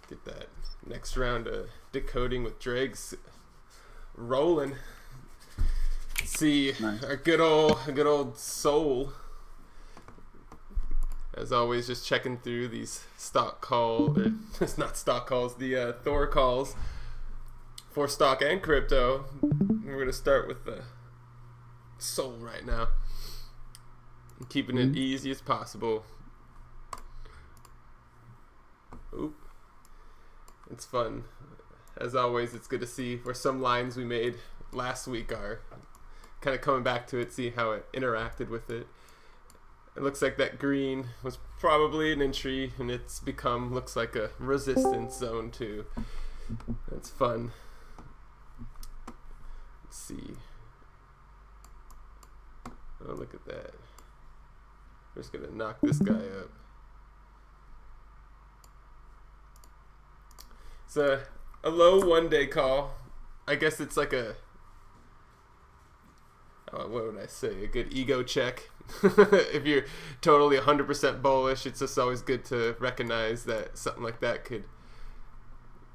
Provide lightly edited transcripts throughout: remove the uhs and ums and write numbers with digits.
Get that next round of decoding with Dregz rolling. See Nice. our good old soul. As always, just checking through these stock calls, or it's not stock calls, the Thor calls for stock and crypto. We're gonna start with the soul right now, keeping it easy as possible. Oop, it's fun. As always, it's good to see where some lines we made last week are kind of coming back to it, see how it interacted with it. It looks like that green was probably an entry, and it's become, looks like a resistance zone too. That's fun. Let's see. Oh, look at that. We're just gonna knock this guy up. It's a low 1 day call. I guess it's like a, what would I say? A good ego check. If you're totally 100% bullish, it's just always good to recognize that something like that could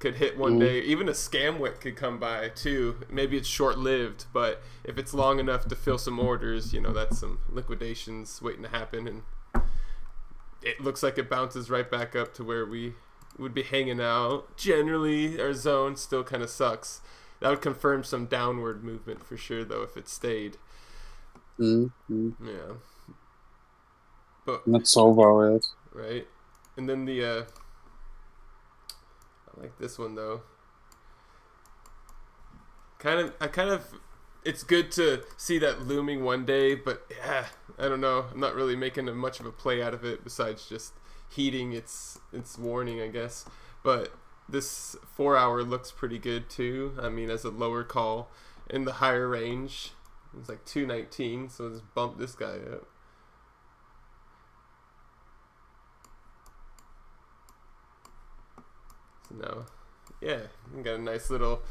hit one day. Even a scam wick could come by too. Maybe it's short-lived, but if it's long enough to fill some orders, you know, that's some liquidations waiting to happen, and it looks like it bounces right back up to where we would be hanging out. Generally, our zone still kind of sucks. That would confirm some downward movement for sure, though, if it stayed. Yeah. But not so worried. Right. And then the I like this one though. It's good to see that looming 1 day, but yeah, I don't know. I'm not really making much of a play out of it besides just heeding its warning, I guess. But this 4 hour looks pretty good too. I mean, as a lower call in the higher range, it's like 219, so let's bump this guy up. So now, yeah, we got a nice little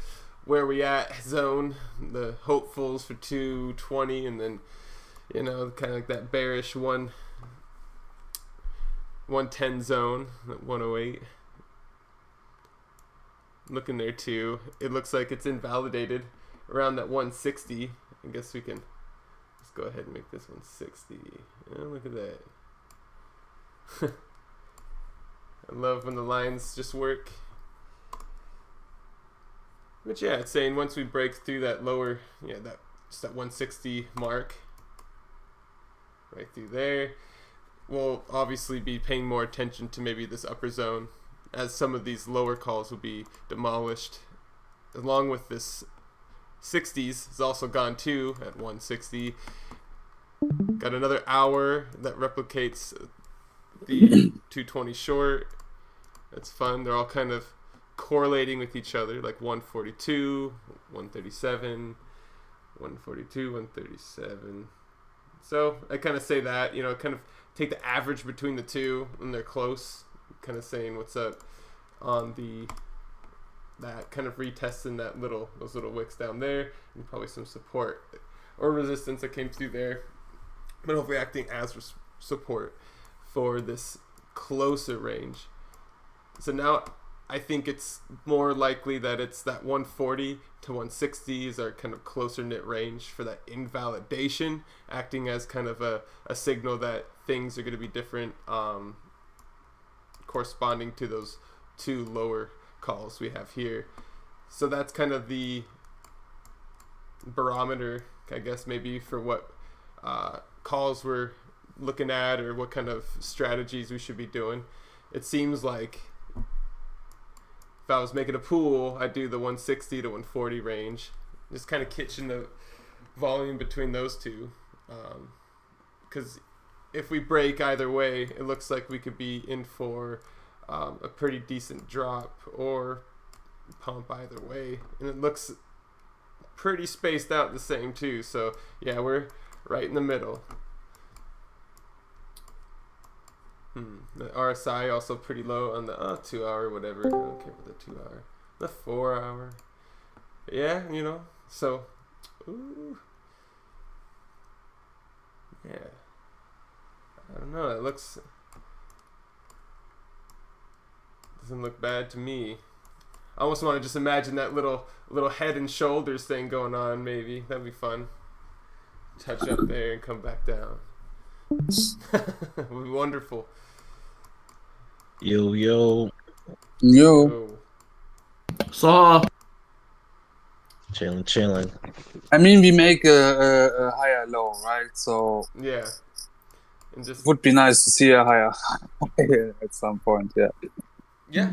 where we at zone. The hopefuls for 220, and then, you know, kind of like that bearish 110 zone at 108. Looking there too. It looks like it's invalidated around that 160. I guess we can just go ahead and make this 160. Oh, look at that. I love when the lines just work. But yeah, it's saying once we break through that lower, that 160 mark, right through there, we'll obviously be paying more attention to maybe this upper zone, as some of these lower calls will be demolished, along with this 60s is also gone too at 160. Got another hour that replicates the 220 short. That's fun. They're all kind of correlating with each other, like 142, 137, 142, 137. So I kind of say that, kind of take the average between the two, and they're close, kind of saying what's up on that kind of retesting those little wicks down there, and probably some support or resistance that came through there, but hopefully acting as support for this closer range. So now I think it's more likely that it's that 140 to 160 is our kind of closer knit range for that invalidation, acting as kind of a signal that things are going to be different, corresponding to those two lower calls we have here. So that's kind of the barometer, I guess, maybe for what calls we're looking at, or what kind of strategies we should be doing. It seems like if I was making a pool, I'd do the 160 to 140 range, just kind of catching the volume between those two, because if we break either way, it looks like we could be in for a pretty decent drop or pump either way, and it looks pretty spaced out the same too. So yeah, we're right in the middle. The RSI also pretty low on the 2 hour, whatever. I don't care about the 2 hour. The 4 hour. Yeah, so, ooh. Yeah. I don't know, it looks, Doesn't look bad to me. I almost want to just imagine that little head and shoulders thing going on. Maybe that'd be fun. Touch up there and come back down. Would be wonderful. Yo. Yo. Saw. Chilling. I mean, we make a higher low, right? So Yeah. And just it would be nice to see a higher at some point. Yeah. Yeah.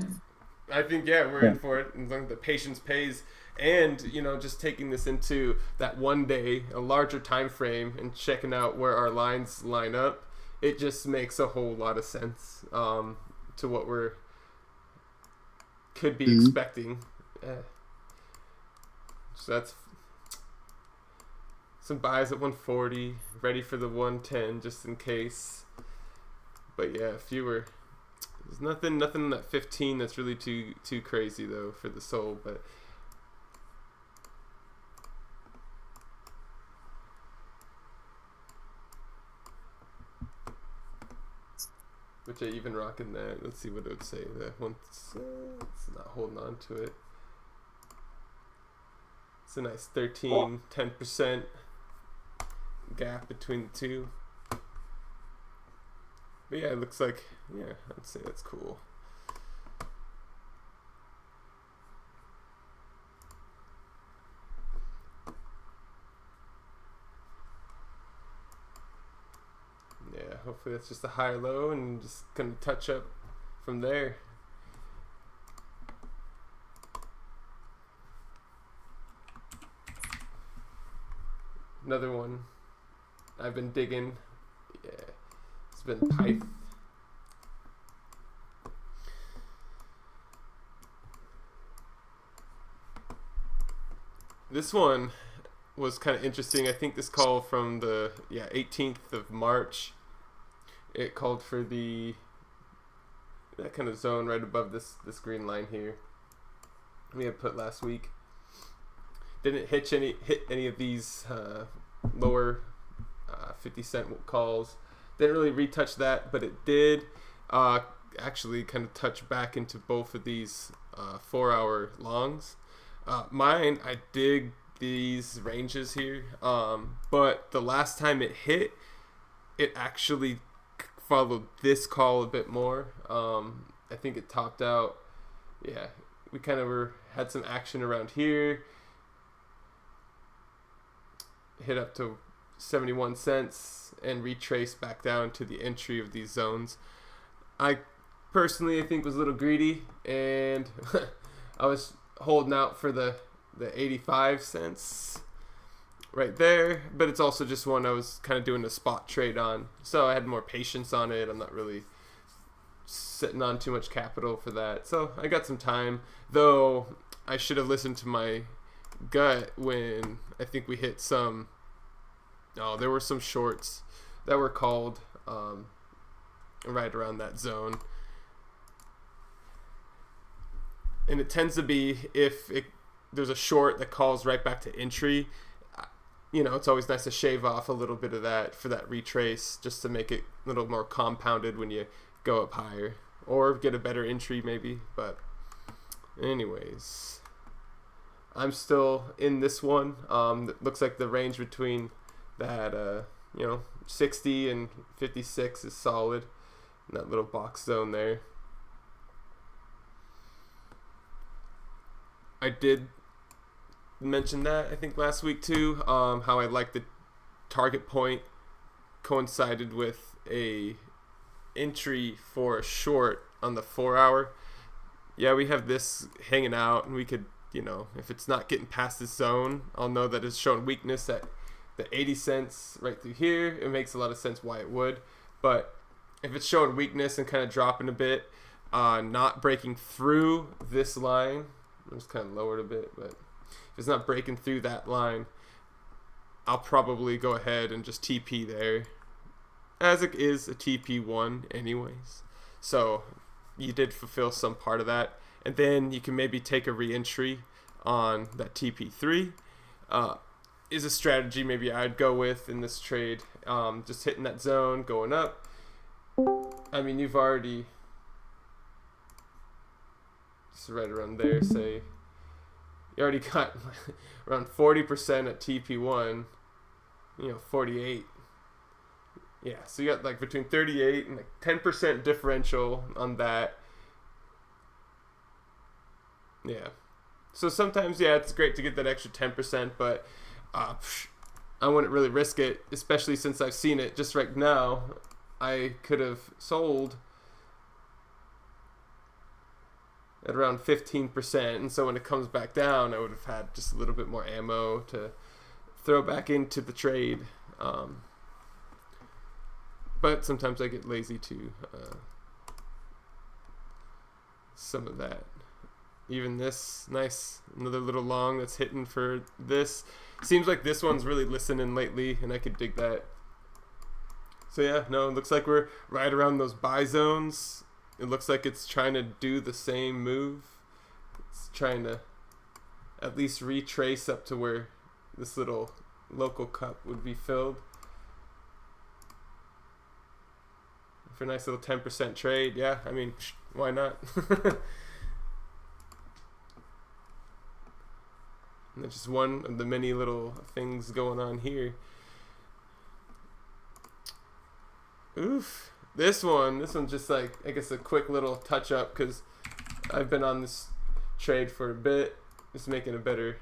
I think we're in for it. And the patience pays, and just taking this into that 1 day, a larger time frame, and checking out where our lines line up, it just makes a whole lot of sense to what we're could be expecting. So that's some buys at 140, ready for the 110 just in case. But yeah, fewer. There's nothing in that 15 that's really too crazy though for the soul, but which I even rocking that. Let's see what it would say. That once it's not holding on to it. It's a nice 10% gap between the two. But yeah, it looks like, I'd say that's cool. Yeah, hopefully that's just a higher low and just gonna touch up from there. Another one I've been digging. Yeah. It's been Pyth. This one was kind of interesting. I think this call from the 18th of March. It called for that kind of zone right above this green line here. We had put last week. Didn't hit any of these lower 50-cent calls. Didn't really retouch that, but it did actually kind of touch back into both of these 4-hour longs. Mine, I dig these ranges here, but the last time it hit, it actually followed this call a bit more. I think it topped out. Yeah, we kind of had some action around here. Hit up to 71 cents and retrace back down to the entry of these zones. I personally, I think, was a little greedy, and I was holding out for the 85 cents right there, but it's also just one I was kind of doing a spot trade on, so I had more patience on it. I'm not really sitting on too much capital for that, so I got some time, though I should have listened to my gut when I think we hit some there were some shorts that were called right around that zone, and it tends to be if there's a short that calls right back to entry, it's always nice to shave off a little bit of that for that retrace, just to make it a little more compounded when you go up higher, or get a better entry maybe. But anyways, I'm still in this one. It looks like the range between that 60 and 56 is solid in that little box zone there. I did mention that, I think, last week too, how I like the target point coincided with a entry for a short on the 4-hour. Yeah, we have this hanging out, and we could, if it's not getting past this zone, I'll know that it's showing weakness at the 80 cents right through here. It makes a lot of sense why it would. But if it's showing weakness and kind of dropping a bit, not breaking through this line, I'm just kind of lowered a bit, but if it's not breaking through that line, I'll probably go ahead and just TP there, as it is a TP1 anyways. So you did fulfill some part of that, and then you can maybe take a re-entry on that TP3. Is a strategy maybe I'd go with in this trade. Just hitting that zone, going up. I mean, you've already So right around there, say you already got around 40% at TP1, 48. Yeah, so you got like between 38 and like 10% differential on that. Yeah. So sometimes, yeah, it's great to get that extra 10%, but I wouldn't really risk it, especially since I've seen it just right now. I could have sold at around 15%, and so when it comes back down, I would have had just a little bit more ammo to throw back into the trade. But sometimes I get lazy to some of that. Even this, nice, another little long that's hitting for this. Seems like this one's really listening lately, and I could dig that. So yeah, no, it looks like we're right around those buy zones. It looks like it's trying to do the same move. It's trying to at least retrace up to where this little local cup would be filled. For a nice little 10% trade, yeah, I mean, why not? And that's just one of the many little things going on here. Oof. This one's just like, I guess, a quick little touch up because I've been on this trade for a bit. Just making a better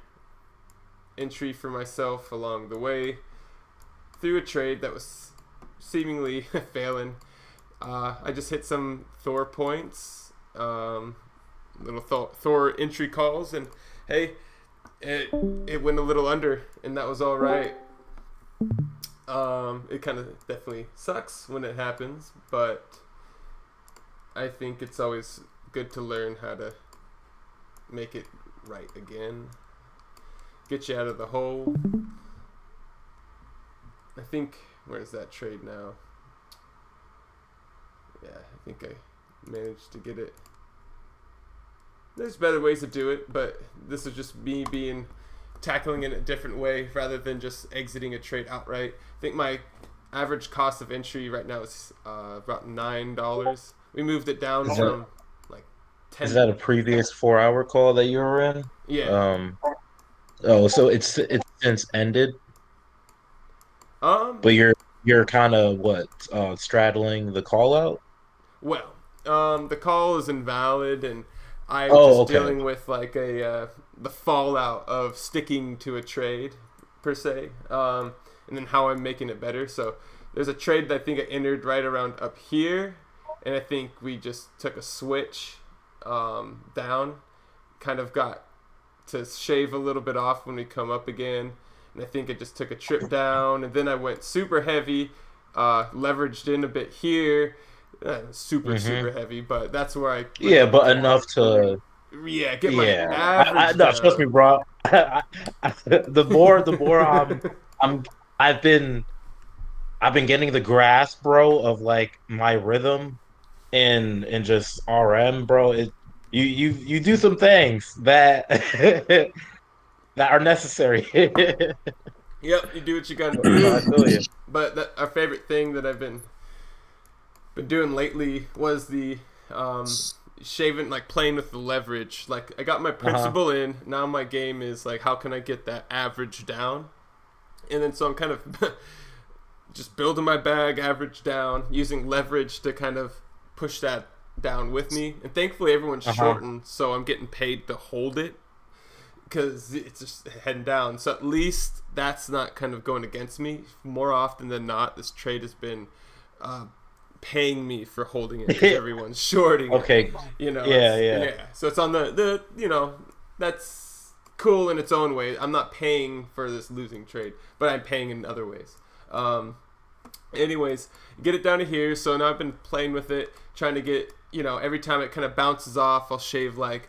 entry for myself along the way through a trade that was seemingly failing. I just hit some Thor points, little Thor entry calls, and hey, it went a little under, and that was all right. It kind of definitely sucks when it happens, but I think it's always good to learn how to make it right again. Get you out of the hole. I think, where's that trade now? Yeah, I think I managed to get it. There's better ways to do it, but this is just me tackling it a different way rather than just exiting a trade outright. I think my average cost of entry right now is about $9. We moved it down from like 10. Is that a previous 4-hour call that you were in? Yeah. So it's since ended. But you're kind of straddling the call out. Well, the call is invalid, and I'm just dealing with like the fallout of sticking to a trade per se, and then how I'm making it better. So there's a trade that I think I entered right around up here, and I think we just took a switch down, kind of got to shave a little bit off when we come up again, and I think it just took a trip down, and then I went super heavy, leveraged in a bit here. Super heavy, but that's where I but enough to get my average no, down. trust me, bro. the more I've been getting the grasp, bro, of like my rhythm and just RM, bro. You do some things that that are necessary. Yep, you do what you gotta do. I feel you. But our favorite thing that I've been doing lately was the shaving, like playing with the leverage. Like I got my principal in, now my game is like how can I get that average down, and then so I'm kind of just building my bag average down using leverage to kind of push that down with me, and thankfully everyone's shortened, so I'm getting paid to hold it because it's just heading down, so at least that's not kind of going against me. More often than not, this trade has been paying me for holding it because everyone's shorting it, yeah, so it's on the that's cool in its own way. I'm not paying for this losing trade, but I'm paying in other ways. Anyways, get it down to here. So now I've been playing with it, trying to get, every time it kind of bounces off, I'll shave like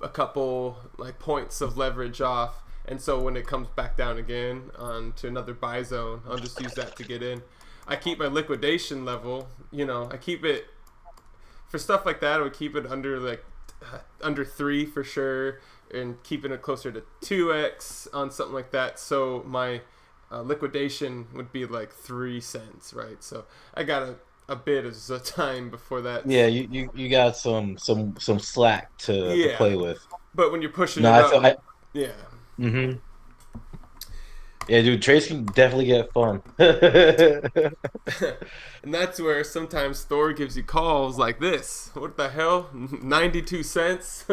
a couple like points of leverage off, and so when it comes back down again onto another buy zone, I'll just use that to get in. I keep my liquidation level, I keep it for stuff like that. I would keep it under 3 for sure, and keeping it closer to 2x on something like that. So my liquidation would be like 3 cents, right? So I gotta a bit of time before that. Yeah, you got some slack to Yeah, play with. but when you're pushing No, it I up, feel yeah. mm-hmm. Yeah, dude, trades can definitely get fun. And that's where sometimes Thor gives you calls like this. What the hell? 92 cents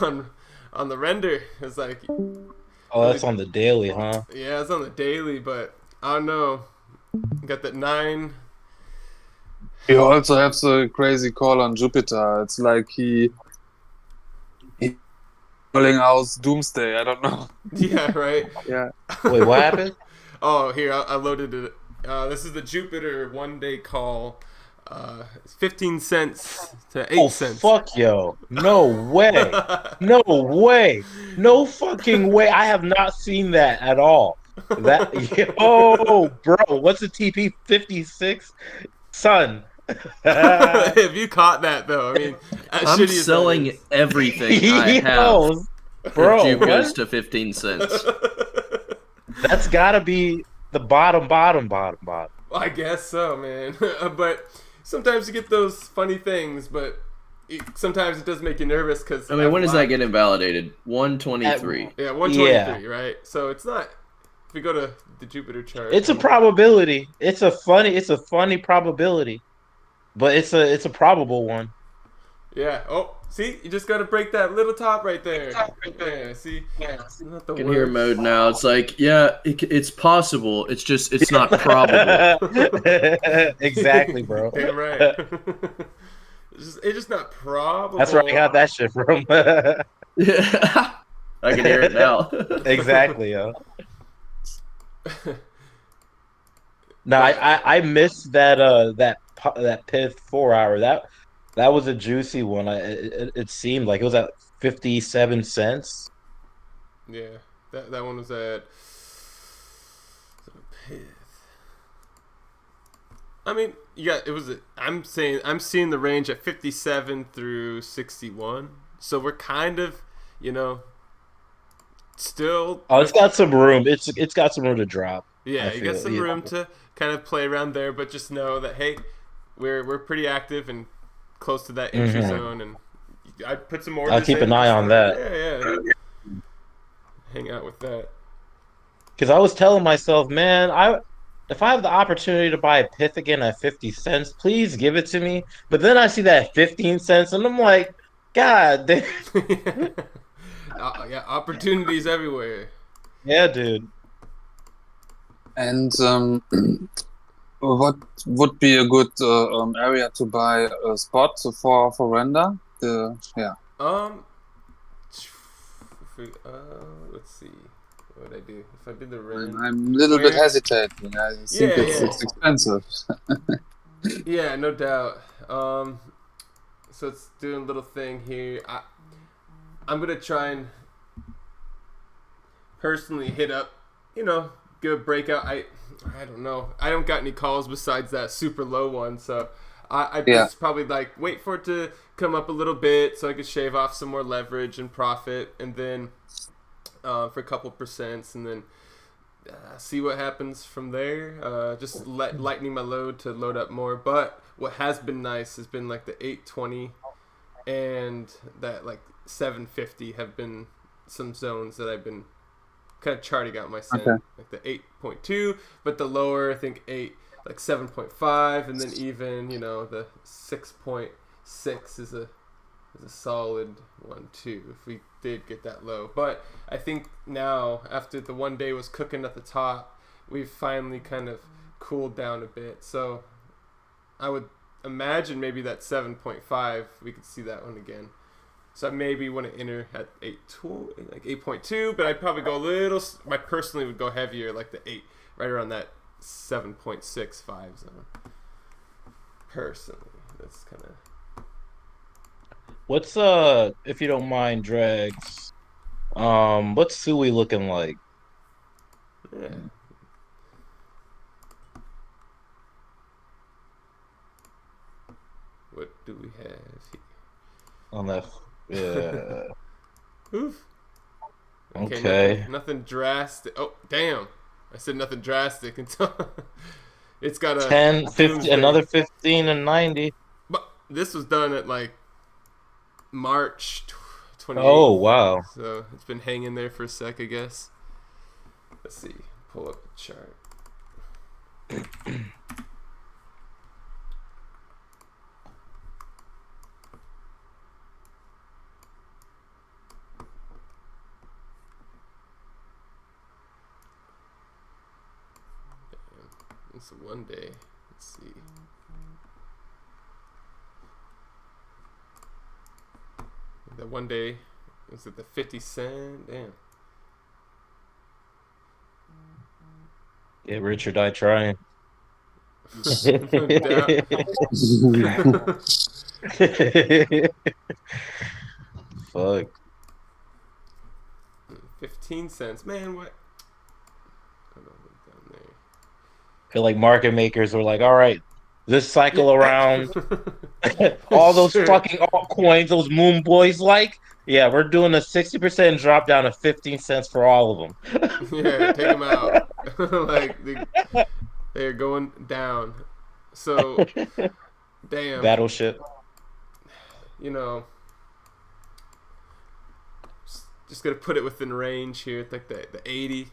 on the render. It's like, Oh, that's on the daily, huh? yeah, it's on the daily, but I don't know. Got that 9. You also have the crazy call on Jupiter. It's like he calling out Doomsday. I don't know. Yeah, right. Yeah. Wait, what happened? Oh, here I loaded it. This is the Jupiter 1-day call. 15 cents to 8 cents. Fuck yo. No way. No way. No fucking way. I have not seen that at all. That bro, what's a TP 56? Son. If you caught that though, I mean, as I'm shitty as that selling is. everything I have. Bro, if Jupe goes what? to 15 cents. That's gotta be the bottom. Well, I guess so, man. But sometimes you get those funny things, but sometimes it does make you nervous because. I mean, when does that get invalidated? 123. Yeah, 123, right? So it's not. If we go to the Jupiter chart, It's a probability. It's a funny probability, but it's a probable one. Yeah. Oh, see, you just gotta break that little top right there. Yeah. See. Not the I can hear worst. mode now. It's like, yeah, it's possible. It's not probable. Exactly, bro. Damn right. It's just not probable. That's where I got that shit from. Yeah. I can hear it now. Exactly, yo. No, I missed that Pith 4 hour. That was a juicy one. It seemed like it was at 57 cents. Yeah, that one was at. I mean, yeah, it was. I'm seeing the range at 57 through 61. So we're kind of, still. Oh, it's got some room. It's got some room to drop. Yeah, you got some room to kind of play around there, but just know that hey, we're pretty active and close to that entry zone, and I put some orders. I'll keep an eye on that. Yeah. Hang out with that. Because I was telling myself, man, if I have the opportunity to buy a Pith again at 50 cents, please give it to me. But then I see that at 15 cents, and I'm like, God damn. Yeah, opportunities everywhere. Yeah, dude. And what would be a good area to buy a spot for render? Let's see. What would I do if I did the render? I'm a little bit hesitating. I think it's expensive. Yeah, no doubt. So it's doing a little thing here. I'm gonna try and personally hit up, good breakout. I don't know. I don't got any calls besides that super low one, so I just probably wait for it to come up a little bit so I could shave off some more leverage and profit, and then for a couple percents, and then see what happens from there. Just lightening my load to load up more. But what has been nice has been the 820 and that 750 have been some zones that I've been kind of charting out my send. Okay. The 8.2, but the lower I think 7.5, and then even the 6.6 is a solid one too if we did get that low. But I think now after the 1 day was cooking at the top, we've finally kind of cooled down a bit. So I would imagine maybe that 7.5 we could see that one again. So I maybe want to enter at 8.2, but I'd probably go a little. I personally would go heavier, the 8, right around that 7.65 zone. Personally, that's kind of. What's if you don't mind, Dregz, what's Sui looking like? Yeah. What do we have here? On that, yeah. Oof. Okay. Nothing drastic. Oh, damn. I said nothing drastic until. It's got a 10, 50, doomsday. another 15 and 90. But this was done at like March 28th. Oh, wow. So it's been hanging there for a sec, I guess. Let's see. Pull up the chart. It's one day. Let's see. That one day was it the 50 cent? Damn. Get rich or die trying. No doubt. Fuck. 15 cents. Man, what? Hold on, down there. Feel like market makers were like, all right, this cycle Yeah. around, all those Sure. fucking altcoins, those moon boys, like, yeah, we're doing a 60% drop down to 15 cents for all of them. Yeah, take them out. Like they're going down. So, damn. Battleship. You know, just gonna put it within range here. It's like the 80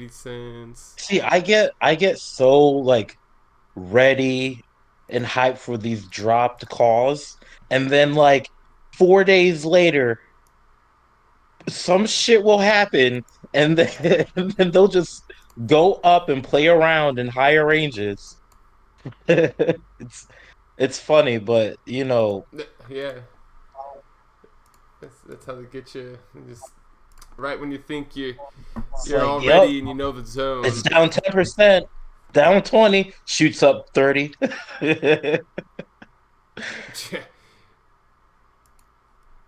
cents. See, I get so like ready and hyped for these dropped calls, and then like 4 days later, some shit will happen, and then, and then they'll just go up and play around in higher ranges. It's funny, but you know, Yeah, that's how they get you. Just right when you think it's you're like, all yep, ready and you know the zone. it's down 10%, down 20, shoots up 30. Yeah.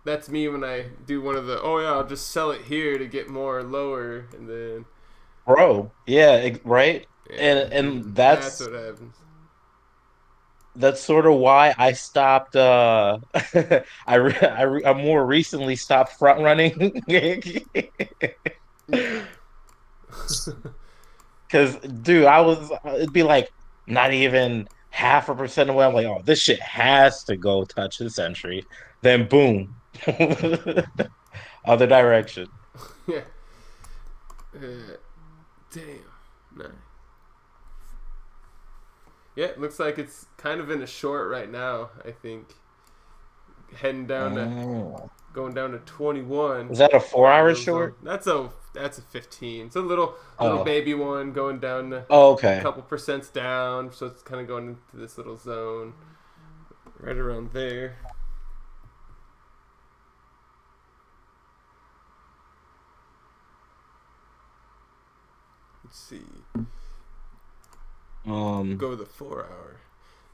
That's me when I do one of the, oh yeah, I'll just sell it here to get more lower, and then Bro, yeah, right? yeah, And that's what happens. that's sort of why I stopped I more recently stopped front running. Yeah. Cause dude, it'd be like not even 0.5% away. I'm like, oh, this shit has to go touch the century. Then boom. Other direction. Yeah. Damn. Nice. Yeah, it looks like it's kind of in a short right now, I think. Heading down to Oh. going down to 21. Is that a 4 hour Little zone. short? That's a 15. It's a little Oh. baby one going down to Oh, a okay. couple percents down, so it's kind of going into this little zone right around there. Let's see. Go to the 4 hour.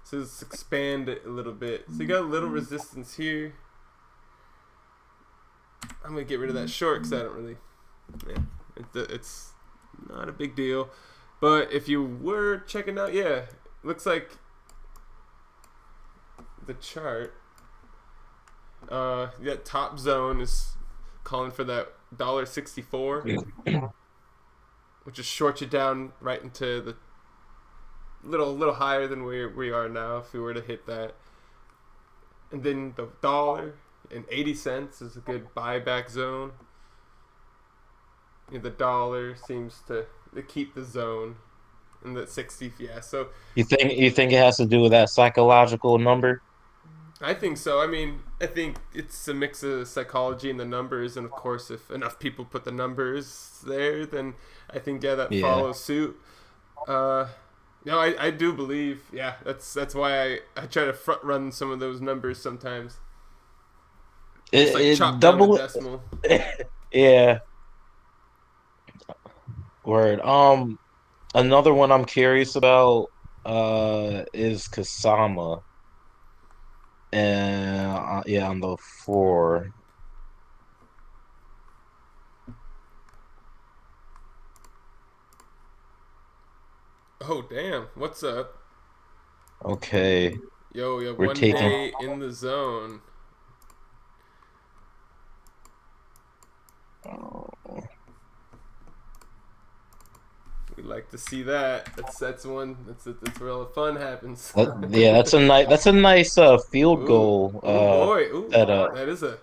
So let's expand it a little bit. So you got a little resistance here. I'm gonna get rid of that short because I don't really. Yeah, it's not a big deal. But if you were checking out, yeah, looks like the chart. That top zone is calling for that $1.64, which is short you down right into the little higher than we are now if we were to hit that. And then the $1.80 is a good buyback zone. The dollar seems to keep the zone in the 60. Yeah, so You think it has to do with that psychological number? I think so. I mean, I think it's a mix of psychology and the numbers, and of course, if enough people put the numbers there, then I think that Yeah. follows suit. No, I do believe. Yeah, that's why I try to front run some of those numbers sometimes. It's like It chop down the double. decimal. Yeah. Word. Another one I'm curious about is Kasama. And yeah, on the 4. Oh damn! What's up? Okay. Yo, We're one taking day in the zone. oh, We like to see that. That's one. That's where all the fun happens. Yeah, that's a nice field goal. Ooh, boy. Ooh, that that is a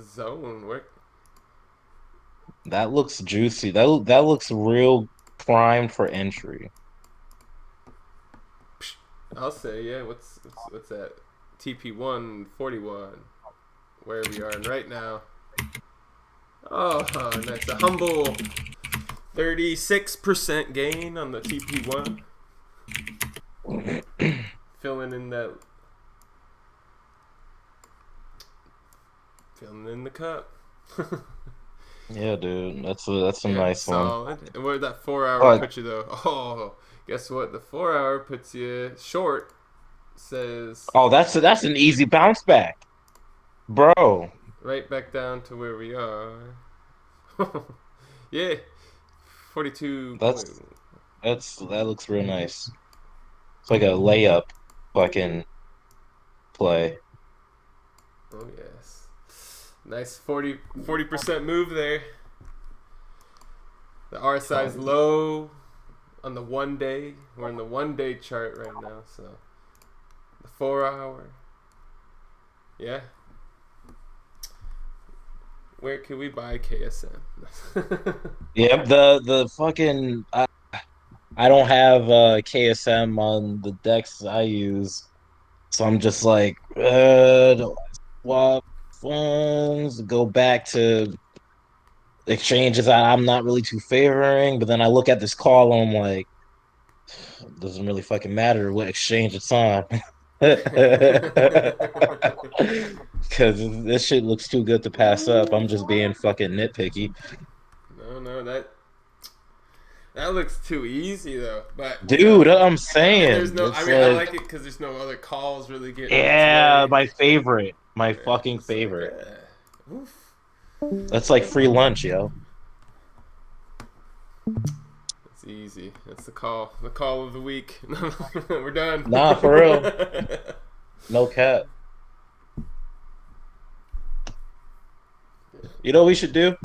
zone work. that looks juicy. That looks real primed for entry. I'll say, yeah. What's that? TP 141. Where we are right now. Oh, nice. A humble 36% gain on the TP1. Filling in the cup. Yeah, dude, that's a nice solid. one. And where did that 4 hour put you though? Oh, guess what? The 4 hour puts you short. Says. Oh, that's an easy bounce back, bro. Right back down to where we are. Yeah, 42. That looks real nice. It's like a layup, fucking play. Oh yes, nice 40% move there. The RSI is low on the 1 day. We're in the 1 day chart right now, so the 4 hour. Yeah. Where can we buy KSM? Yeah, the fucking I don't have KSM on the decks I use, so I'm just like, do I swap funds, go back to exchanges I'm not really too favoring, but then I look at this call and I'm like, it doesn't really fucking matter what exchange it's on. Because this shit looks too good to pass up. I'm just being fucking nitpicky. No, that looks too easy though. But Dude, I'm and saying there's no. I it's mean, I like, like it because there's no other calls really getting in its yeah, way. my favorite, my Yeah, fucking it's like, favorite. oof. That's like free lunch, yo. It's easy. That's the call. The call of the week. We're done. Nah, for real. No cap. You know what we should do?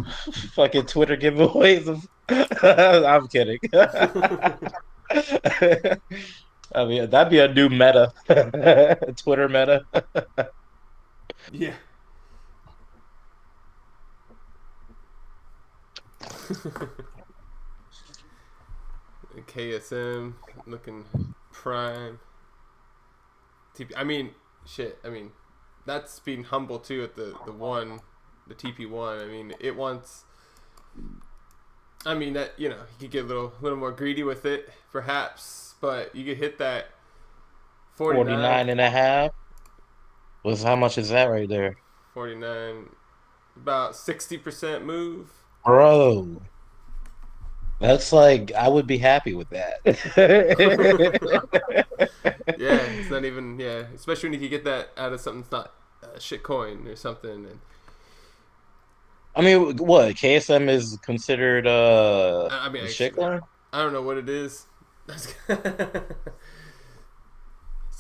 Fucking Twitter giveaways of I'm kidding. I mean, that'd be a new meta. Twitter meta. Yeah. KSM looking prime. I mean, shit. I mean, that's being humble too at the TP1. I mean, it wants. I mean that you could get a little more greedy with it, perhaps, but you could hit that 49 and a half. How much is that right there? 49, about 60% move. Bro. That's like I would be happy with that. Yeah, it's not even especially when you can get that out of something that's not a shit coin or something. And I mean, what KSM is considered I mean, a actually, shitcoin? I don't know what it is.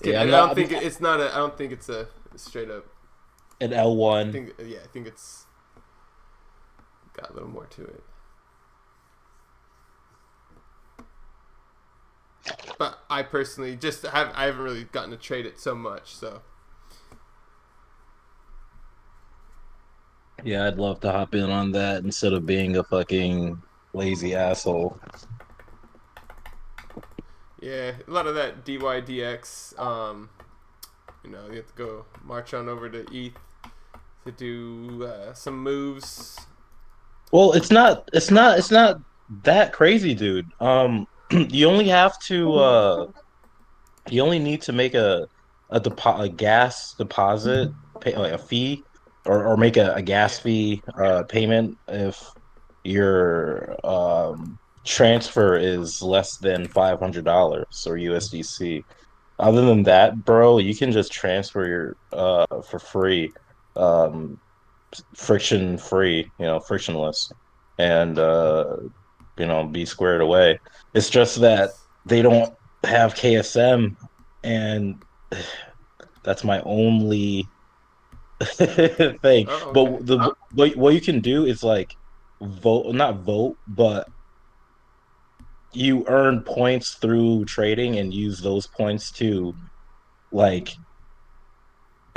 Yeah, I don't think it's not a. I don't think it's a straight up an L1. I think it's got a little more to it. But I personally I haven't really gotten to trade it so much, so. Yeah, I'd love to hop in on that instead of being a fucking lazy asshole. Yeah, a lot of that DYDX. You have to go march on over to ETH to do some moves. Well, it's not that crazy, dude. You only have to you only need to make a gas deposit, pay like a fee, or make a gas fee payment if your transfer is less than $500 or USDC. Other than that, bro, you can just transfer your for free, um, friction free, frictionless, and be squared away. It's just that Nice. they don't have KSM, and that's my only thing. Oh, okay. But what you can do is like not vote, but you earn points through trading and use those points to like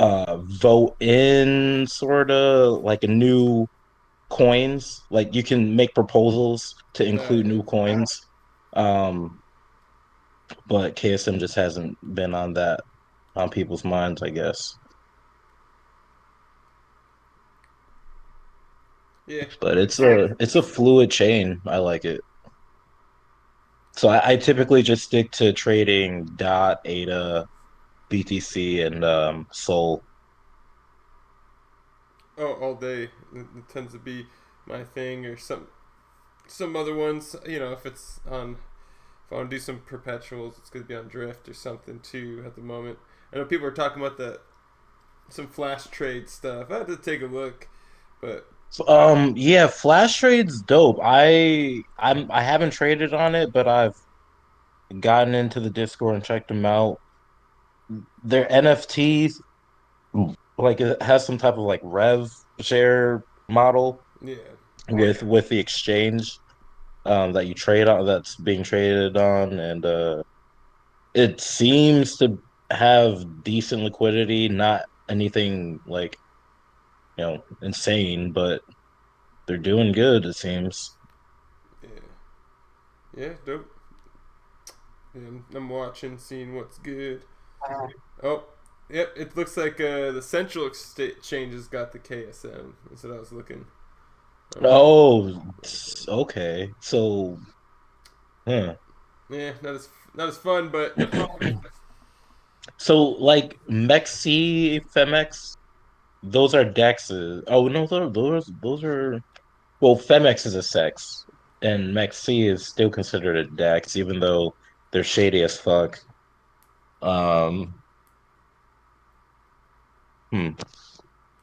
vote in sort of like a new coins. Like you can make proposals to include Yeah. new coins. Um, but KSM just hasn't been on people's minds, I guess. Yeah. But it's a fluid chain. I like it. So I typically just stick to trading DOT, ADA, BTC, and Sol. Oh, all day. It tends to be my thing, or some other ones. If it's on, if I want to do some perpetuals, it's going to be on Drift or something too. At the moment, I know people are talking about some flash trade stuff. I had to take a look, but Yeah, Flash Trade's dope. I haven't traded on it, but I've gotten into the Discord and checked them out. Their NFTs, like it has some type of like rev share model yeah, with the exchange that you trade on, that's being traded on, and it seems to have decent liquidity, not anything like, insane, but they're doing good, it seems. yeah, yeah, dope. Yeah, I'm watching, seeing what's good. Oh, yep. It looks like the Central Exchange has got the KSM. That's what I was looking. Oh, okay. So, huh. Yeah, not as fun, but So like Mexi, Femex, those are dexes. Oh no, those are, well, Femex is a sex, and Mexi is still considered a dex, even though they're shady as fuck. Um, hmm,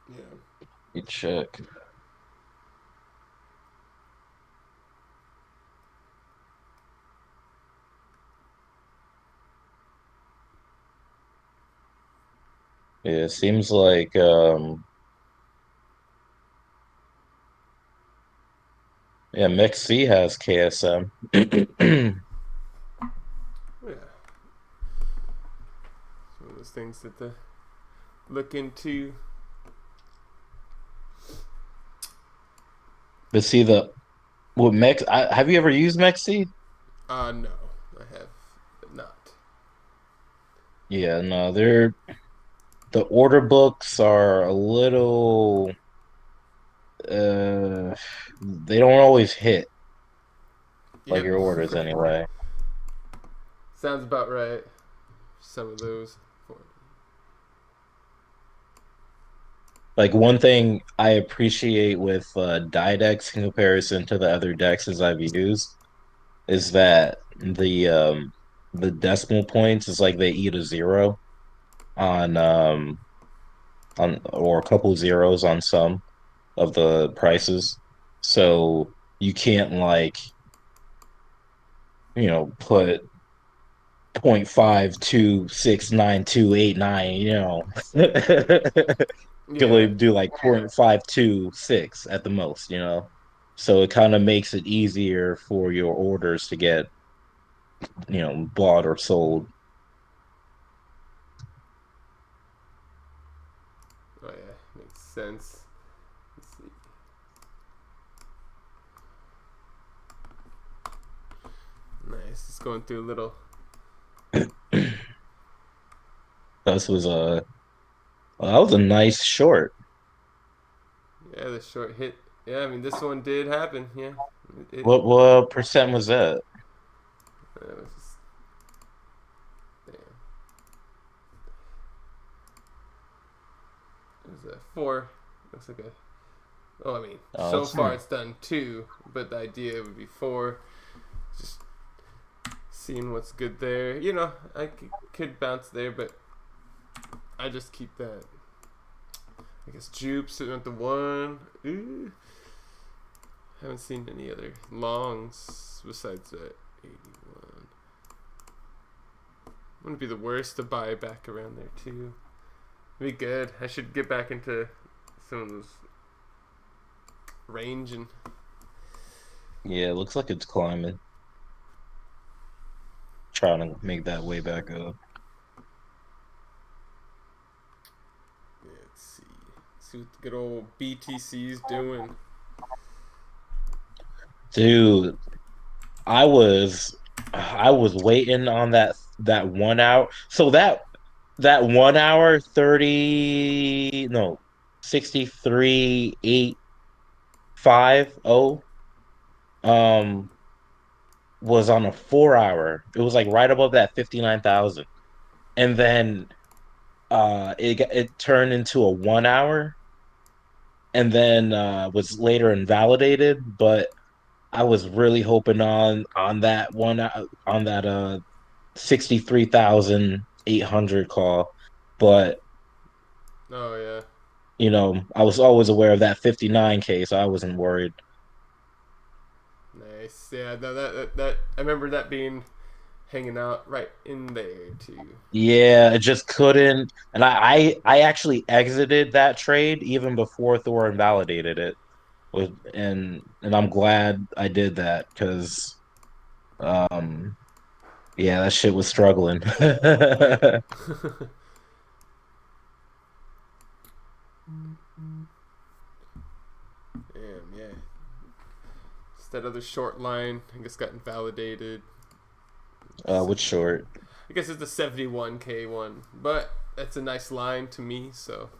yeah, you check. Yeah, it seems like yeah, Mexi has KSM. yeah. It's one of those things that to look into. But see have you ever used Mexi? No, I have not. Yeah, no, the order books are a little they don't always hit like Yep, your orders anyway. sounds about right. Some of those. Like one thing I appreciate with Didex in comparison to the other dexes I've used is that the decimal points is like they eat a zero on or a couple zeros on some of the prices. So you can't like, put 0.526928, can only Yeah, do like 0.526 at the most. So it kind of makes it easier for your orders to get, bought or sold. oh yeah, makes sense. Let's see. Nice. Just going through a little. This was that was a nice short. Yeah, the short hit. Yeah, I mean this one did happen. Yeah, What percent was that? it was just, damn. It was a 4. Looks like a. Oh, I mean, Oh, so far it's done 2, but the idea would be 4. Just seeing what's good there. I could bounce there, but I just keep that. I guess Jupe sitting at the 1. Ooh. Haven't seen any other longs besides that 81. Wouldn't be the worst to buy back around there too. Be good. I should get back into some of those range and yeah, it looks like it's climbing. trying to make that way back up. Yeah, let's see. See what the good old BTC's doing. Dude, I was waiting on that 1 hour. So that 1 hour 30 no 63,850 was on a 4 hour. It was like right above that 59,000. And then it turned into a 1 hour and then was later invalidated, but I was really hoping on that on that 63,800 call, but Oh yeah, I was always aware of that 59K, so I wasn't worried. nice. Yeah, no, that I remember that being hanging out right in there too. Yeah, it just couldn't, and I actually exited that trade even before Thor invalidated it. And I'm glad I did that because um yeah, that shit was struggling. Yeah. Damn, yeah. It's that other short line, I guess, got invalidated. Which short? I guess it's the 71K one, but that's a nice line to me, so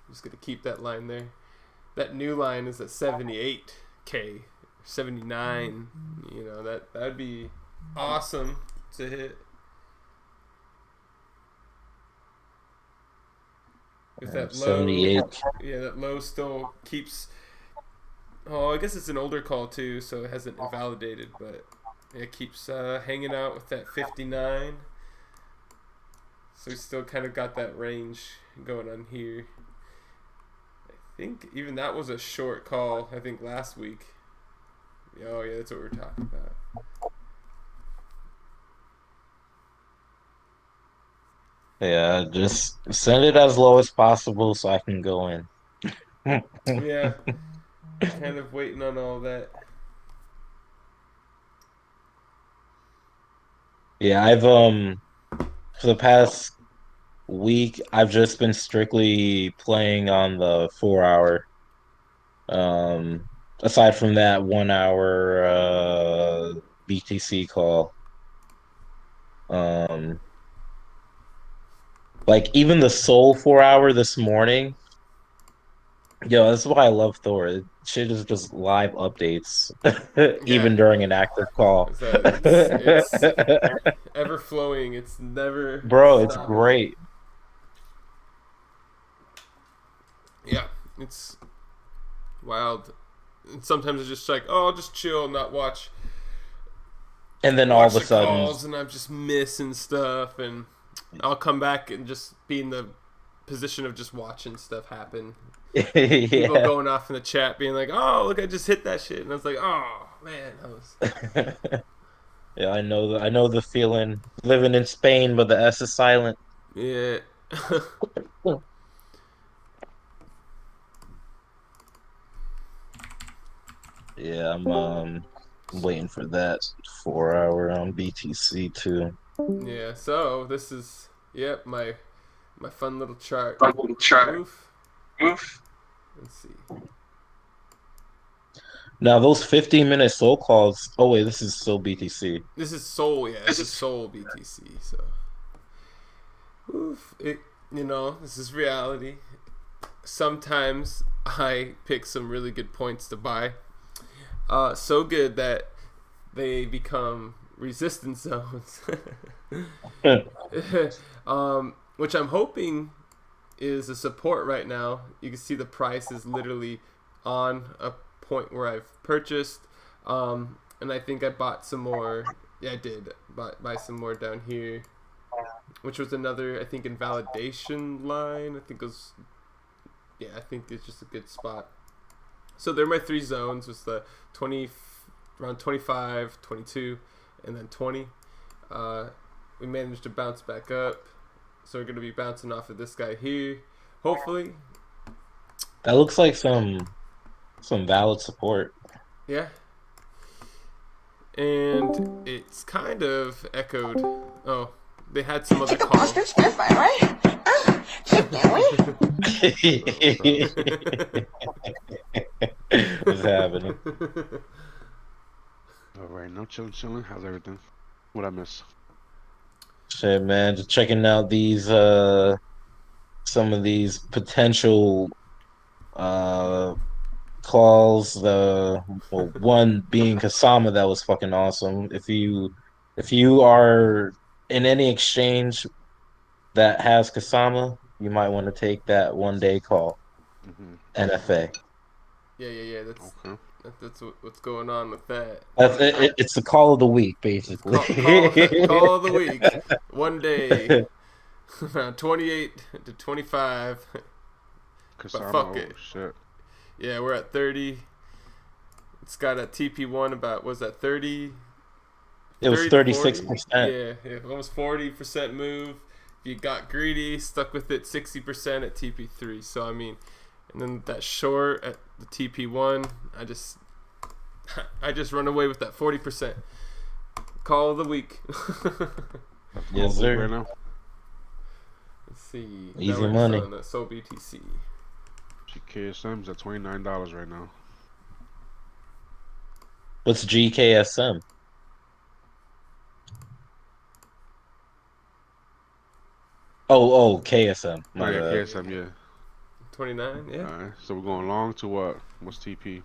I'm just gonna keep that line there. That new line is at 78K, 79. That'd be awesome to hit. If that low, 78. yeah, that low still keeps. Oh, I guess it's an older call too, so it hasn't invalidated, but it keeps hanging out with that 59. So we still kind of got that range going on here. I think even that was a short call, I think last week. Oh yeah, that's what we're talking about. Yeah, just send it as low as possible so I can go in. Yeah, kind of waiting on all that. Yeah, I've for the past week I've just been strictly playing on the 4 hour. Aside from that 1 hour BTC call. Um like even the Soul 4 hour this morning. Yo, that's why I love Thor. Shit is just live updates, Yeah, even during an active call. it's ever flowing. It's never Bro, it's stopping. great. Yeah, it's wild. And sometimes it's just like, oh, I'll just chill, not watch And then all watch of a the sudden, calls, and I'm just missing stuff, and I'll come back and just be in the position of just watching stuff happen. People yeah. going off in the chat being like, "Oh, look, I just hit that shit," and I was like, "Oh man, that was." Yeah, I know the feeling. Living in Spain, but the S is silent. Yeah. Yeah, I'm waiting for that 4 hour on BTC too. Yeah. So this is my fun little chart. Try. Oof. Oof. Let's see. Now those 15-minute soul calls. Oh wait, this is still BTC. This is Soul. Yeah, this This is is Soul BTC. So. Oof. This is reality. Sometimes I pick some really good points to buy. So good that they become resistance zones. Which I'm hoping is a support right now. You can see the price is literally on a point where I've purchased. And I think I bought some more. Yeah, I did buy some more down here. Which was another, I think, invalidation line. I think it's just a good spot. So they're my three zones. Was the 20, around 25, 22, and then 20. We managed to bounce back up. So we're going to be bouncing off of this guy here. Hopefully. That looks like some valid support. Yeah. and it's kind of echoed. Oh, they had some other calls. What's happening? All right, no chilling. How's everything? What I miss? Shit, man, just checking out these some of these potential uh calls. One being Kasama, that was fucking awesome. If you are in any exchange that has Kasama, you might want to take that 1 day call. Mm-hmm. NFA. Yeah. Okay. That's what's going on with that. It's the call of the week, basically. Call of the week. 1 day, around 28 to 25. But Kasama, fuck it. Shit. Yeah, we're at 30. It's got a TP1 about, was that 30? It was 36%. Yeah, almost 40% move. If you got greedy, stuck with it 60% at TP3. So, I mean, and then that short at the TP1, I just run away with that 40%. Call of the week. Yes, sir. Right now. Let's see. Easy money. On the SOL BTC. GKSM's at $29 right now. What's GKSM? Oh, KSM. My Yeah, bad. KSM, yeah. 29, yeah. All right, so we're going long to what? What's TP?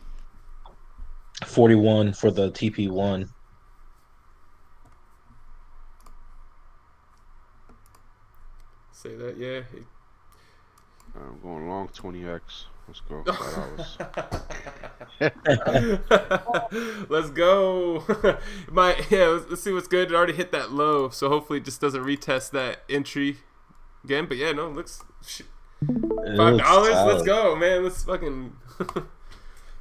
41 for the TP1. Say that, yeah. I'm going long 20x. Let's go. Let's go. Let's see what's good. It already hit that low, so hopefully it just doesn't retest that entry again. But yeah, no, it looks $5. Let's go, man. Let's fucking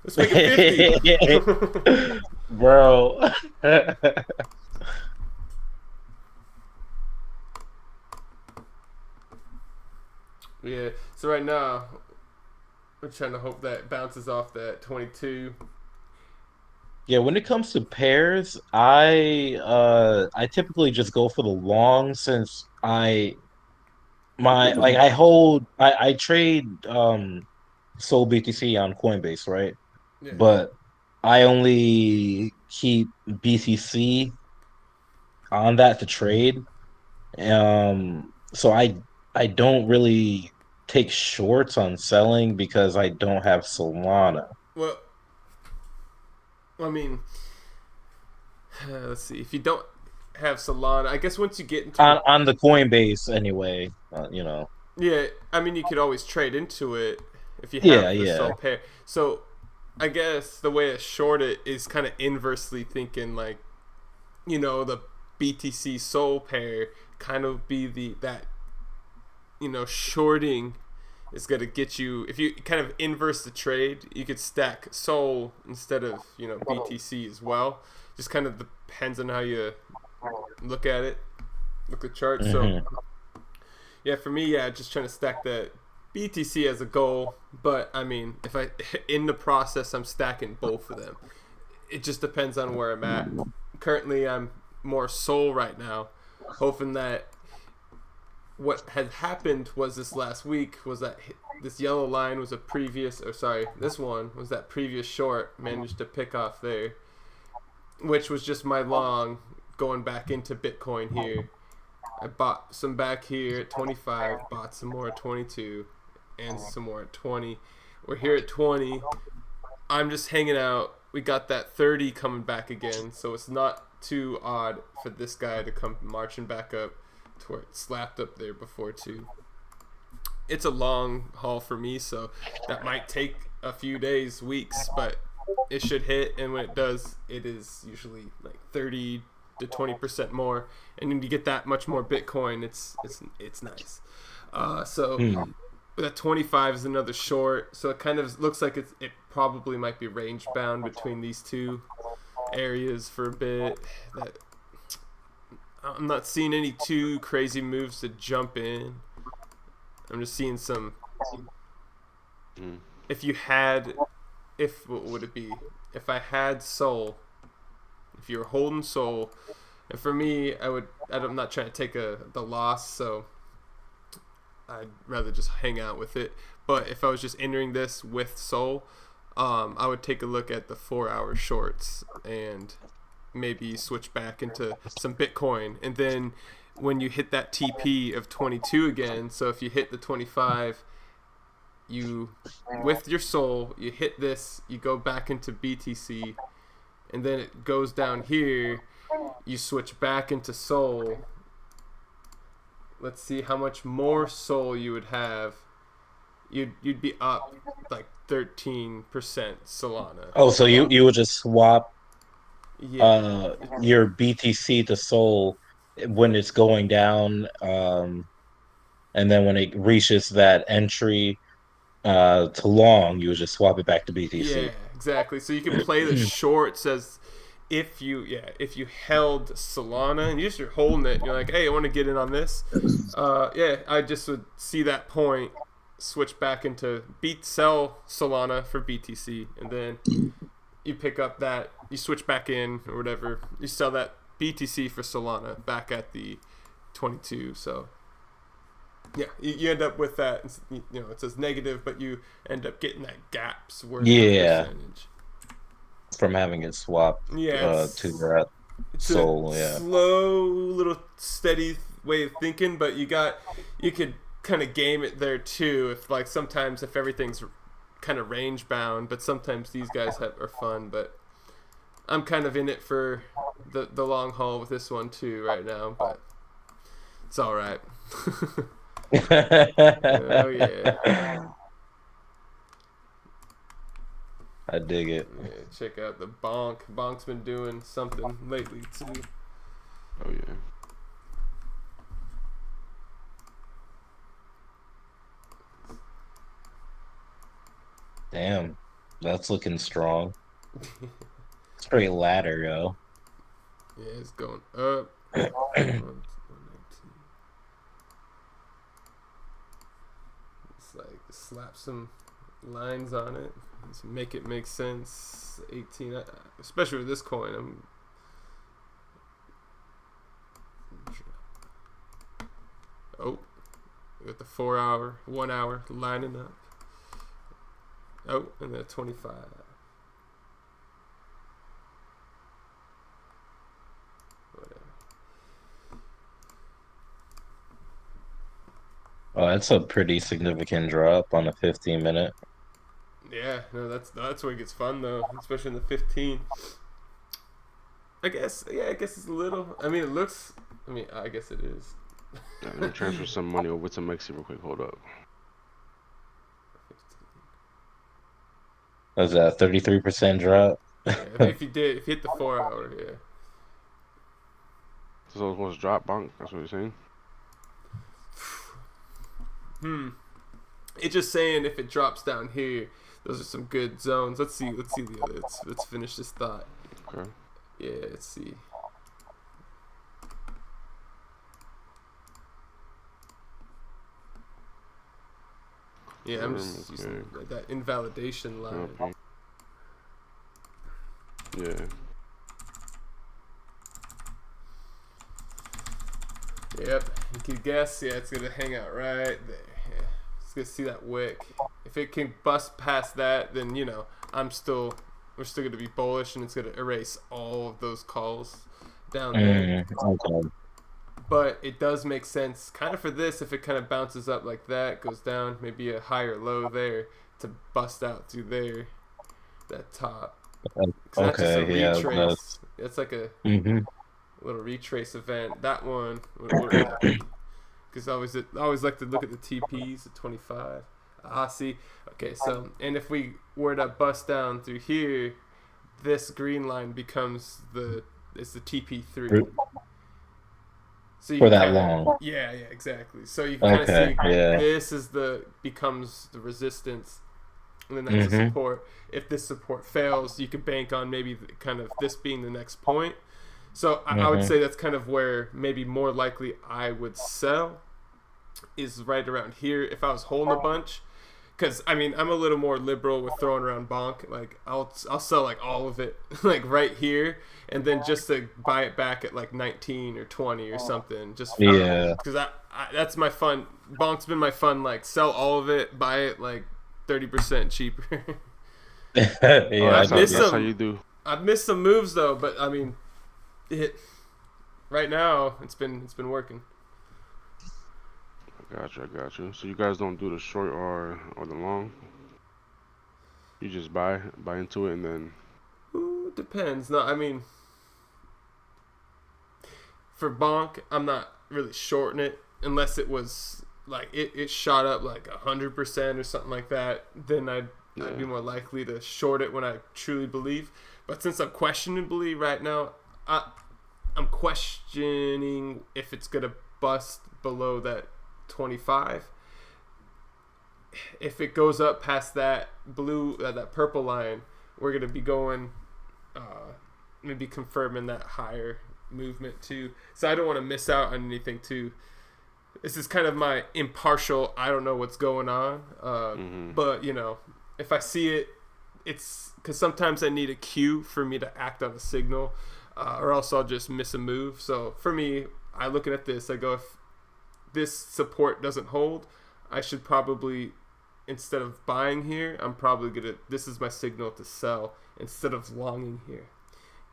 let's make it 50. Bro. Yeah, so right now we're trying to hope that bounces off that 22. Yeah, when it comes to pairs, I typically just go for the long, since I trade Sol BTC on Coinbase, right? Yeah. But I only keep BTC on that to trade. So I don't really take shorts on selling because I don't have Solana. Well, I mean, let's see. If you don't have Solana, I guess once you get into On the Coinbase anyway, yeah, I mean, you could always trade into it if you have the Sol pair. So I guess the way to short it is kind of inversely thinking, like, the BTC Sol pair kind of be that shorting is going to get you, if you kind of inverse the trade, you could stack Sol instead of BTC as well. Just kind of depends on how you look at it, look at the chart. So yeah, for me, just trying to stack that BTC as a goal. But I mean, if in the process I'm stacking both of them, it just depends on where I'm at. Currently I'm more Sol right now, hoping that what had happened was this last week was that this yellow line was this one was that previous short managed to pick off there, which was just my long going back into Bitcoin here. I bought some back here at 25, bought some more at 22, and some more at 20. We're here at 20. I'm just hanging out. We got that 30 coming back again, so it's not too odd for this guy to come marching back up to where it slapped up there before too. It's a long haul for me, so that might take a few days, weeks, but it should hit, and when it does, it is usually like 30 to 20% more, and when you get that much more Bitcoin, it's nice. That 25 is another short, so it kind of looks like it probably might be range bound between these two areas for a bit. That I'm not seeing any too crazy moves to jump in. I'm just seeing some. What would it be? If I had Sol, if you're holding Sol, and for me, I'm not trying to take the loss, so I'd rather just hang out with it. But if I was just entering this with Sol, I would take a look at the 4-hour shorts and maybe switch back into some Bitcoin. And then when you hit that TP of 22 again, so if you hit the 25, you, with your Sol, you hit this, you go back into BTC, and then it goes down here, you switch back into Sol. Let's see how much more Sol you would have. You'd be up like 13% Solana. Oh, so you would just swap Yeah. your BTC to Sol when it's going down, and then when it reaches that entry to long, you would just swap it back to BTC. Yeah, exactly. So you can play the shorts as if you held Solana and you're holding it, you're like, hey, I want to get in on this. I just would see that point, switch back into sell Solana for BTC, and then you pick up that, you switch back in or whatever, you sell that BTC for Solana back at the 22. So yeah, you end up with that, it says negative, but you end up getting that gap's worth of percentage from having it swapped to that Sol. A slow, little steady way of thinking, but you could kind of game it there too. If sometimes if everything's kind of range bound, but sometimes these guys are fun. But I'm kind of in it for the long haul with this one too right now, but it's all right. Oh yeah. I dig it. Yeah, check out the Bonk. Bonk's been doing something lately too. Oh yeah. Damn, that's looking strong. Straight ladder, yo. Yeah, it's going up. 119. It's like slap some lines on it. Let's make it make sense. 18, especially with this coin. We got the 4-hour, 1 hour lining up. And the 25. Whatever. Oh, that's a pretty significant drop on a 15-minute. Yeah, no, that's where it gets fun though, especially in the 15. I guess it's a little. I guess it is. Yeah, let me transfer some money over to Mexi real quick. Hold up. Was that a 33% drop? Yeah, if you hit the 4-hour, yeah. So it's supposed to drop, Bonk. That's what you're saying. It's just saying if it drops down here, those are some good zones. Let's see the other. Let's finish this thought. Okay. Yeah, let's see. Yeah, I'm just using that invalidation line. Okay. Yeah. Yep, you can guess. Yeah, it's gonna hang out right there. Yeah, it's gonna see that wick. If it can bust past that, then we're still gonna be bullish, and it's gonna erase all of those calls down there. Okay. But it does make sense, kind of for this, if it kind of bounces up like that, goes down, maybe a higher low there to bust out through there, that top. Okay, yeah, retrace. It's like a little retrace event. That one, because I always like to look at the TPs at 25. See. Okay, so and if we were to bust down through here, this green line becomes the TP3. So you for that kinda, long. Yeah, exactly. So you kind of see this is becomes the resistance, and then that's the support. If this support fails, you can bank on maybe kind of this being the next point. So I would say that's kind of where maybe more likely I would sell is right around here. If I was holding a bunch, because I mean I'm a little more liberal with throwing around bonk. Like I'll sell like all of it like right here, and then just to buy it back at like 19 or 20 or something. Just because I that's my fun. Bonk's been my fun. Like sell all of it, buy it like 30% cheaper. That's how you do. I've missed some moves though, but I mean, right now it's been working. I got you. So you guys don't do the short or the long. You just buy into it and then. Ooh, depends. No, I mean, for bonk, I'm not really shorting it unless it was like it shot up like 100% or something like that. Then I'd be more likely to short it when I truly believe. But since I'm questionably right now, I'm questioning if it's gonna bust below that 25. If it goes up past that blue, that purple line, we're gonna be going, maybe confirming that higher movement too. So I don't want to miss out on anything too. This is kind of my impartial. I don't know what's going on, but you know, if I see it, it's because sometimes I need a cue for me to act on a signal, or else I'll just miss a move. So for me, I looking at this, I go, if this support doesn't hold, I should probably, instead of buying here, I'm probably gonna, this is my signal to sell instead of longing here.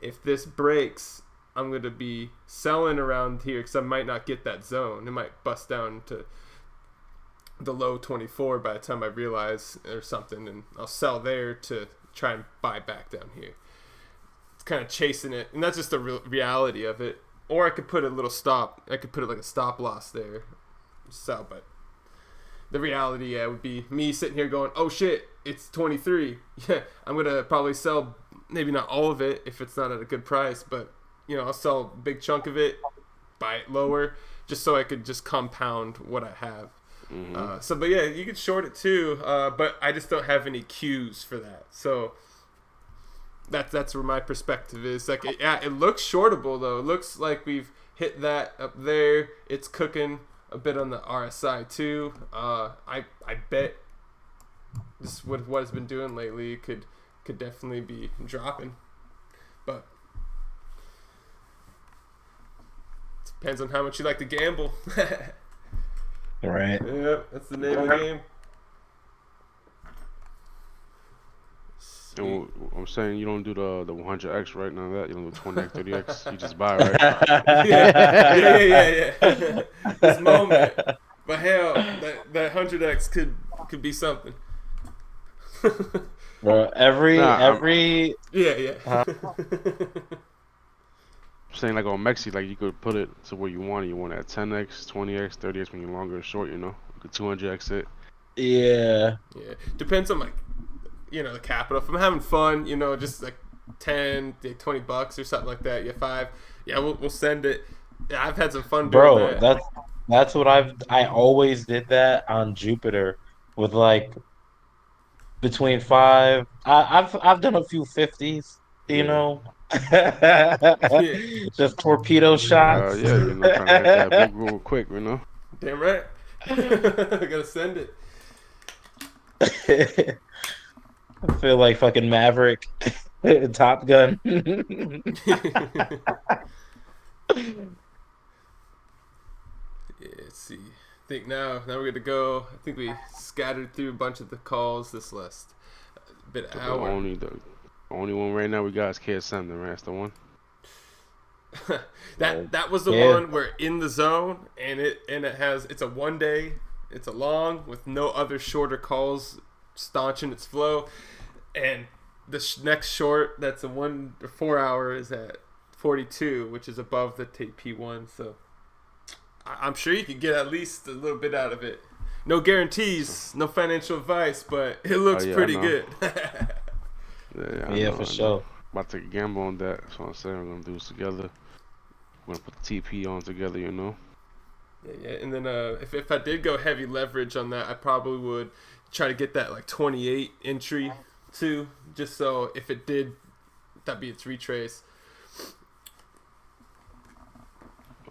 If this breaks, I'm gonna be selling around here because I might not get that zone. It might bust down to the low 24 by the time I realize or something, and I'll sell there to try and buy back down here. It's kind of chasing it, and that's just the reality of it. Or I could put a little stop. I could put it like a stop loss there, sell. But the reality, would be me sitting here going, "Oh shit, it's 23. Yeah, I'm gonna probably sell. Maybe not all of it if it's not at a good price, but you know, I'll sell a big chunk of it, buy it lower, just so I could just compound what I have." But yeah, you could short it too, but I just don't have any cues for that. So that's where my perspective is. Like, it looks shortable though. It looks like we've hit that up there. It's cooking a bit on the RSI too. I bet just with what it's been doing lately, could definitely be dropping, but it depends on how much you like to gamble. Right. Yep, that's the name of the game. And I'm saying you don't do the 100x right now. That you don't do 20x, 30x. You just buy, right? yeah. This moment, but hell, that 100x could be something. Bro, every yeah. I'm saying like on Mexi, like you could put it to where you want it. You want it at 10x, 20x, 30x when you're longer or short. You know, you could 200x it. Yeah. Depends on, like, you know, the capital. If I'm having fun, you know, just like 10, $20 or something like that. Yeah, 5. Yeah, we'll send it. Yeah, I've had some fun doing that. That's what I always did that on Jupiter with like between 5. I've done a few 50s, you know. Just torpedo shots. Yeah, you know, trying to hit that big real quick, you know. Damn right. I gotta send it. I feel like fucking Maverick, Top Gun. Yeah, let's see. I think now we're gonna go. I think we scattered through a bunch of the calls this last bit So hour. the only one right now we got is KSM, right? That's the one. that was the one where in the zone, and it's a 1 day, it's a long with no other shorter calls staunching its flow, and the next short that's a 1 or 4 hour is at 42, which is above the P1. So I'm sure you could get at least a little bit out of it. No guarantees, no financial advice, but it looks pretty good. Yeah, for sure. About to gamble on that. That's what I'm saying. We're gonna do this together. We're gonna put the TP on together, you know. Yeah. And then if I did go heavy leverage on that, I probably would try to get that like 28 entry too, just so if it did, that'd be its retrace.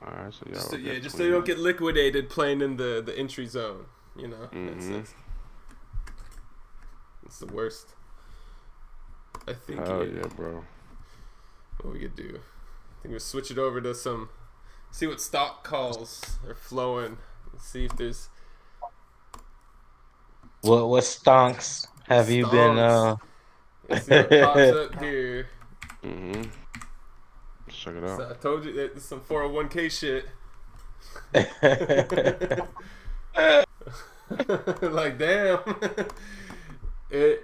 Alright, so just so you don't get liquidated playing in the entry zone, you know. Mm-hmm. It's the worst. I think. Oh yeah, bro. What we could do? I think we'll switch it over to some. See what stock calls are flowing. Let's see if there's. What stonks have you been? Let's see what pops up here. Mhm. Check it out. So I told you that there's some 401k shit. Like damn. That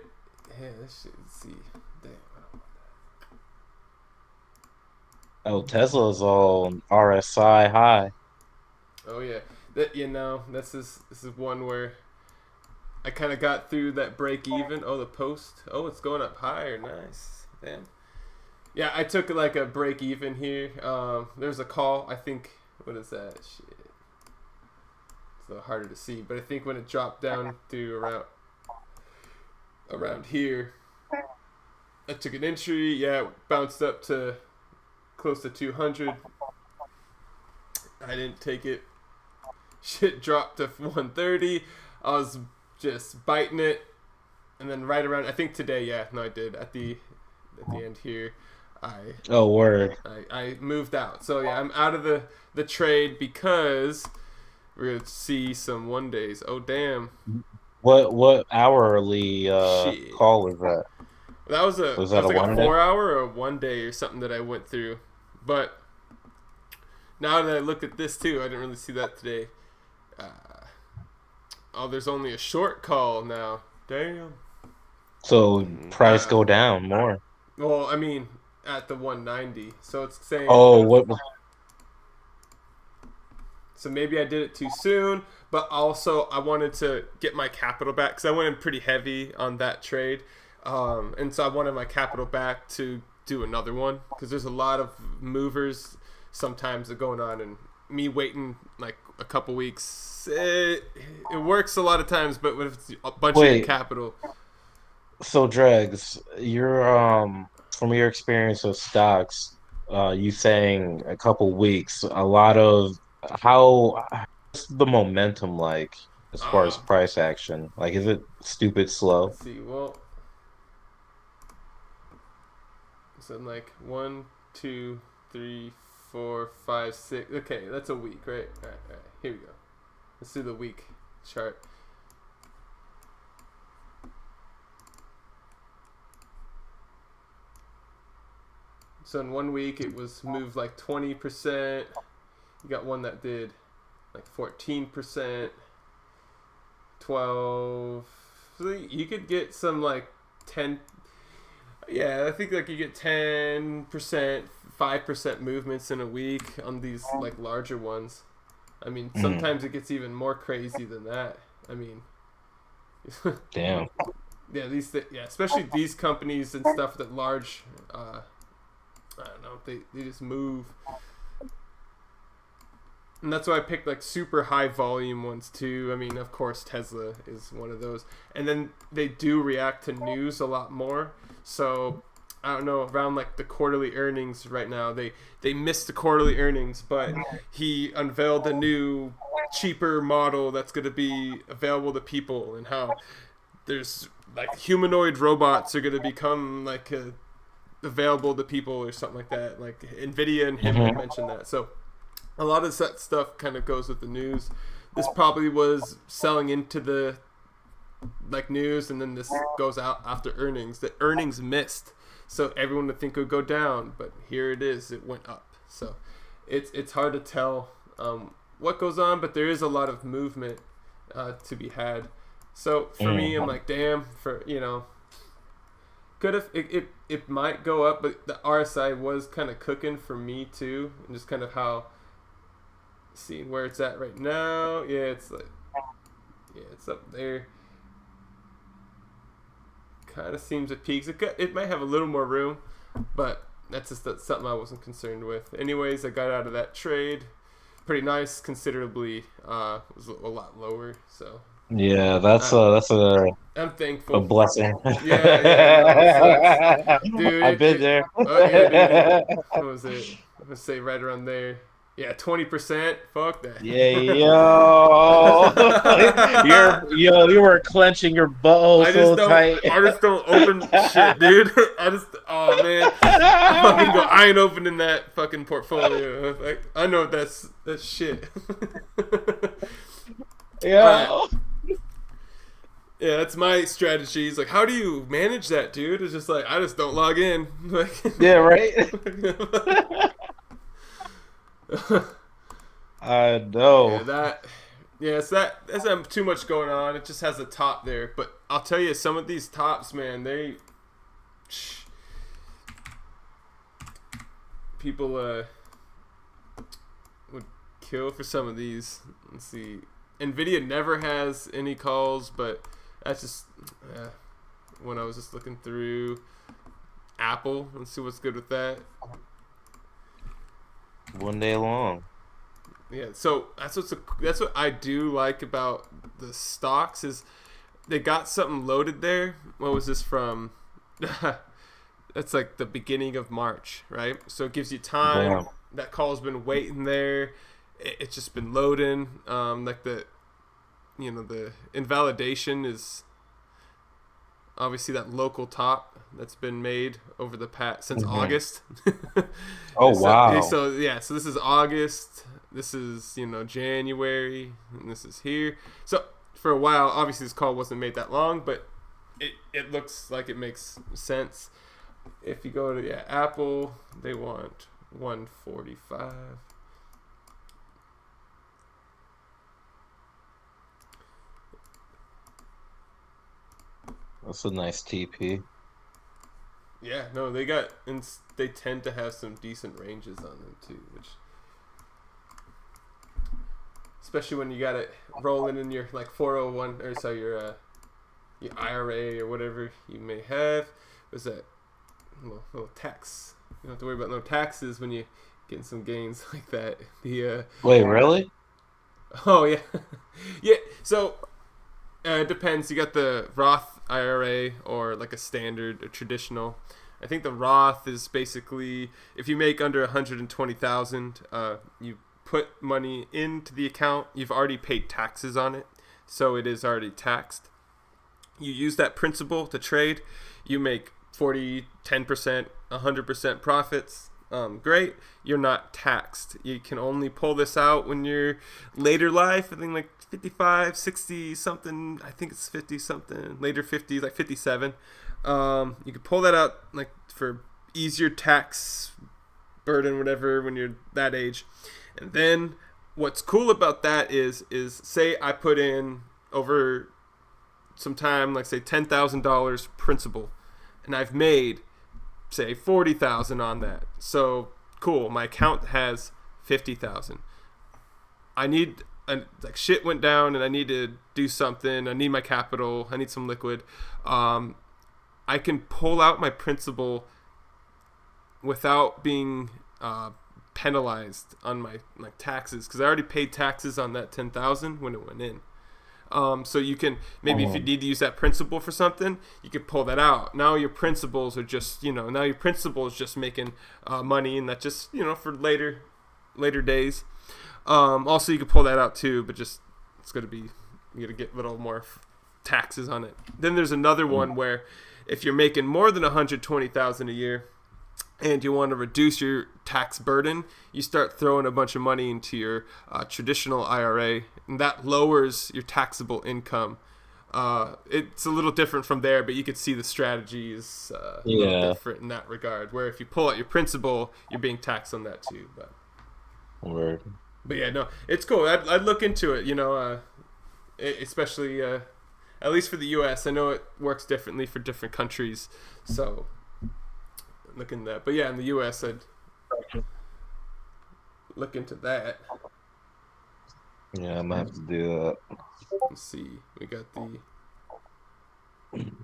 shit. Let's see. Damn. Oh, Tesla's all RSI high. Oh yeah. This is one where I kind of got through that break even. Oh, the post. Oh, it's going up higher. Nice. Damn. Yeah, I took like a break even here. There's a call. I think. What is that? Shit. It's a little harder to see, but I think when it dropped down to around here, I took an entry. Yeah, it bounced up to close to 200. I didn't take it. Shit dropped to 130. I was just biting it, and then right around, I think today, yeah, no, I did at the end here. I moved out. So yeah, I'm out of the trade because we're gonna see some 1 days. Oh damn. What hourly call was that? That was that like a a 1 day? 4 hour or a 1 day or something that I went through. But now that I look at this too, I didn't really see that today. There's only a short call now. Damn. So price go down more. Well, I mean, at the 190. So it's saying. Oh, what? So maybe I did it too soon, but also I wanted to get my capital back because I went in pretty heavy on that trade, and so I wanted my capital back to do another one because there's a lot of movers sometimes that are going on, and me waiting like a couple weeks, it works a lot of times, but if it's a bunch of capital. So Dregz, you're from your experience with stocks, you saying a couple weeks, a lot of what's the momentum like as far as price action? Like, is it stupid slow? Let's see, well, so like 1, 2, 3, 4, 5, 6. Okay, that's a week, right? All right. Here we go. Let's do the week chart. So in 1 week, it was moved like 20%. You got one that did like 14%, 12. So you could get some like 10. Yeah, I think like you get 10%, 5% movements in a week on these like larger ones. I mean, sometimes it gets even more crazy than that. I mean, damn. Yeah, especially these companies and stuff that large. I don't know. They just move. And that's why I picked like super high volume ones too. I mean, of course, Tesla is one of those. And then they do react to news a lot more. So I don't know, around like the quarterly earnings right now, they missed the quarterly earnings, but he unveiled a new cheaper model that's going to be available to people, and how there's like humanoid robots are going to become like available to people or something like that. Like Nvidia and him had mentioned that. So a lot of that stuff kind of goes with the news. This probably was selling into the like news, and then this goes out after earnings. The earnings missed, so everyone would think it would go down, but here it is, it went up. So it's hard to tell what goes on, but there is a lot of movement to be had. So for me, I'm like, damn, could have it might go up, but the RSI was kind of cooking for me too, and just kind of how seeing where it's at right now. It's up there. Kind of seems it peaks. It might have a little more room, but that's something I wasn't concerned with. Anyways, I got out of that trade. Pretty nice, considerably. Was a lot lower. So yeah, that's I'm thankful. a blessing. Yeah, dude. I've been there. Oh yeah, dude. What was it? I'm gonna say right around there. Yeah, 20%. Fuck that. Yeah, you were clenching your butthole so tight. I just don't open shit, dude. Oh man, I ain't opening that fucking portfolio. Like, I know that's shit. Yeah. Yeah, that's my strategy. It's like, how do you manage that, dude? It's just like, I just don't log in. Like, Yeah, right. I know. That's too much going on. It just has a top there. But I'll tell you, some of these tops, man, people would kill for some of these. Let's see. Nvidia never has any calls, but that's just when I was just looking through Apple. Let's see what's good with that. One day long. Yeah, so that's what I do like about the stocks is they got something loaded there. What was this from? That's like the beginning of March, right? So it gives you time. Yeah. That call's been waiting there. It's just been loading. Like the invalidation is obviously that local top that's been made over the past since August. Oh wow! So this is August. This is January, and this is here. So for a while, obviously this call wasn't made that long, but it looks like it makes sense. If you go to Apple, they want 145. That's a nice TP. Yeah, no, they tend to have some decent ranges on them too, which especially when you got it rolling in your like 401 or so your IRA or whatever you may have. Was that little tax? You don't have to worry about no taxes when you getting some gains like that. Wait, really? Oh yeah, yeah. So it depends. You got the Roth IRA or like a standard, a traditional. I think the Roth is basically if you make under 120,000, you put money into the account. You've already paid taxes on it, so it is already taxed. You use that principal to trade. You make 40, 10%, 100% profits. Great. You're not taxed. You can only pull this out when you're later life. I think like 55, 60 something. I think it's 50 something. Later 50s, like 57. You can pull that out like for easier tax burden, whatever, when you're that age. And then what's cool about that is say I put in over some time, like say $10,000 principal, and I've made say 40,000 on that. So cool, my account has 50,000. I need like shit went down and I need to do something. I need my capital. I need some liquid. I can pull out my principal without being penalized on my taxes because I already paid taxes on that 10,000 when it went in. So you can maybe if you need to use that principal for something, you can pull that out. Now your principals are just now your principal is just making money, and that just for later days. Also you can pull that out too, but just it's gonna be you gotta get a little more taxes on it. Then there's another one where if you're making more than 120,000 a year and you want to reduce your tax burden, you start throwing a bunch of money into your traditional IRA, and that lowers your taxable income. It's a little different from there, but you could see the strategy is a little different in that regard, where if you pull out your principal, you're being taxed on that too. But yeah, no, it's cool. I'd look into it, especially at least for the U.S. I know it works differently for different countries, so look into that. But yeah, in the U.S., I'd look into that. Yeah, I might have to do that. Let's see. We got and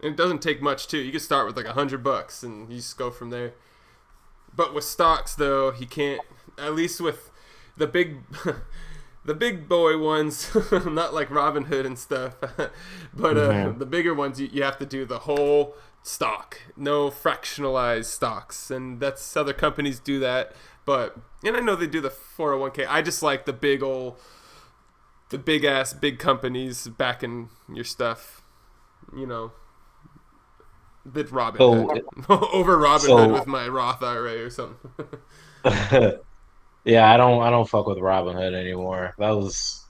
it doesn't take much too. You can start with like $100 and you just go from there. But with stocks though, you can't. At least with the big, the big boy ones, not like Robinhood and stuff, but the bigger ones, you have to do the whole stock, no fractionalized stocks, and that's other companies do that. But and I know they do the 401k. I just like the big companies backing your stuff. You know, bit Robinhood over Robinhood with my Roth IRA or something. Yeah, I don't fuck with Robinhood anymore. That was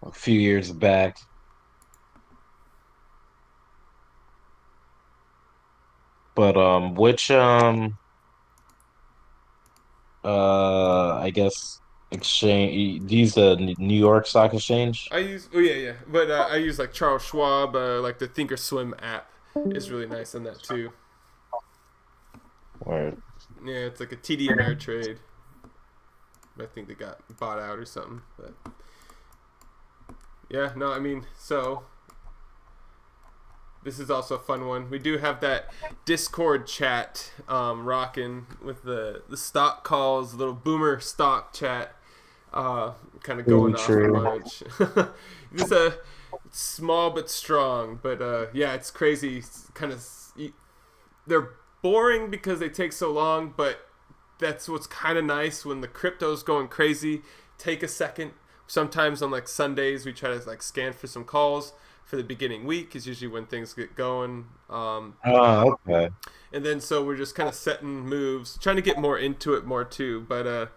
a few years back. But which I guess exchange? Do you use the New York Stock Exchange? I use but I use like Charles Schwab, like the Thinkorswim app is really nice on that too. Word. Yeah, it's like a TD Ameritrade. I think they got bought out or something. But yeah, no, I mean, so this is also a fun one. We do have that Discord chat rocking with the stock calls, little boomer stock chat kind of going off a bunch. It's a small but strong, but yeah, it's crazy. It's kind of they're boring because they take so long, but that's what's kind of nice when the crypto's going crazy. Take a second. Sometimes on like Sundays we try to like scan for some calls for the beginning week is usually when things get going. Okay. And then so we're just kind of setting moves, trying to get more into it more too. But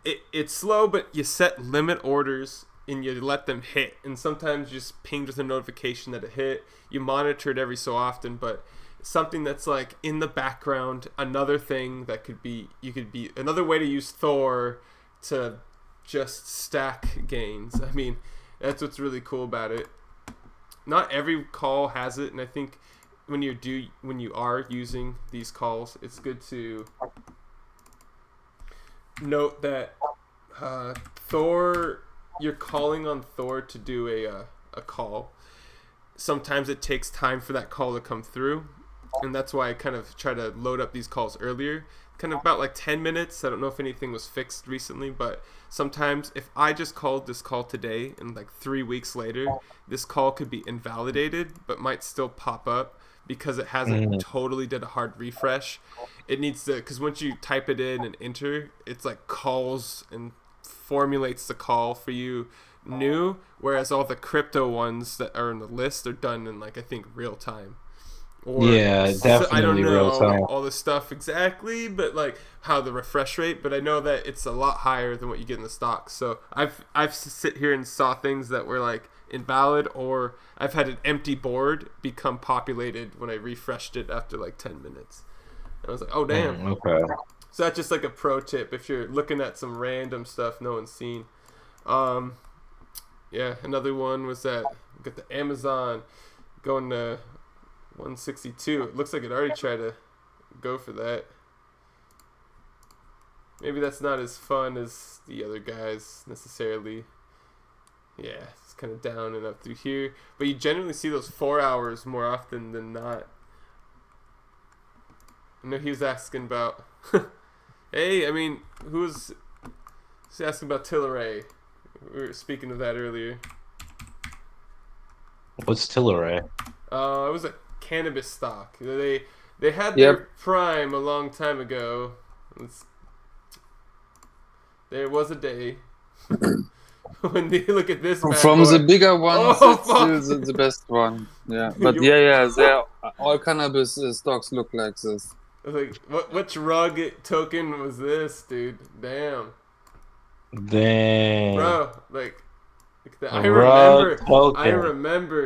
it's slow, but you set limit orders and you let them hit. And sometimes you just pinged with a notification that it hit. You monitor it every so often, but something that's like in the background, another thing that could be another way to use Thor to just stack gains. I mean, that's what's really cool about it. Not every call has it, and I think when you are using these calls, it's good to note that Thor, you're calling on Thor to do a call. Sometimes it takes time for that call to come through, and that's why I kind of try to load up these calls earlier, kind of about like 10 minutes. I don't know if anything was fixed recently, but sometimes if I just called this call today and like 3 weeks later, this call could be invalidated, but might still pop up because it hasn't totally did a hard refresh. It needs to, because once you type it in and enter, it's like calls and formulates the call for you new, whereas all the crypto ones that are in the list are done in like I think real time. Or, yeah, definitely I don't know real time. all the stuff exactly, but like how the refresh rate. But I know that it's a lot higher than what you get in the stocks. So I've sit here and saw things that were like invalid, or I've had an empty board become populated when I refreshed it after like 10 minutes. And I was like, oh damn. Okay. So that's just like a pro tip if you're looking at some random stuff no one's seen. Yeah, another one was that we got the Amazon going to 162. It looks like it already tried to go for that. Maybe that's not as fun as the other guys necessarily. Yeah, it's kind of down and up through here. But you generally see those 4 hours more often than not. I know he was asking about... Hey, I mean, who's asking about Tilray? We were speaking of that earlier. What's Tilray? It was a cannabis stock. They had their prime a long time ago. There was a day when they look at this from boy. the bigger ones, Oh, it's still the best one. Yeah, but yeah, all cannabis stocks look like this. Like, which rug token was this, dude? Damn. Dang. Bro, like I remember,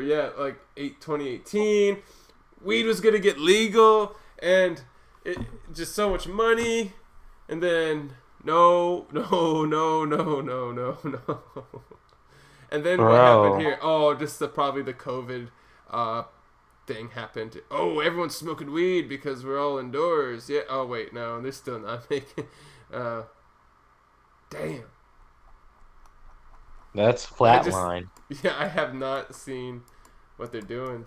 yeah, like 2018, weed was gonna get legal, and it just so much money, and then no, and then what happened here? Oh, just probably the COVID thing happened. Oh, everyone's smoking weed because we're all indoors. Yeah. Oh wait, no, they're still not making. Damn. That's flatline. Yeah, I have not seen what they're doing.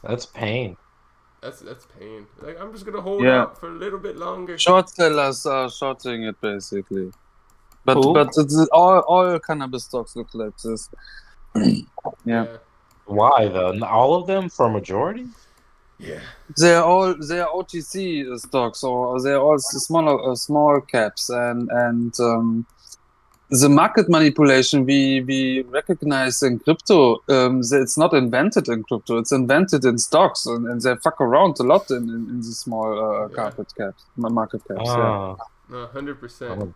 That's pain. That's pain. Like, I'm just gonna hold out for a little bit longer. Short sellers are shorting it basically, but it's all cannabis stocks look like this. Yeah. Why though? All of them for majority? Yeah. They're OTC stocks, or they're all small caps, and the market manipulation we recognize in crypto, it's not invented in crypto, it's invented in stocks, and they fuck around a lot in the small Yeah. market caps. Yeah. Ah, No, 100%. oh,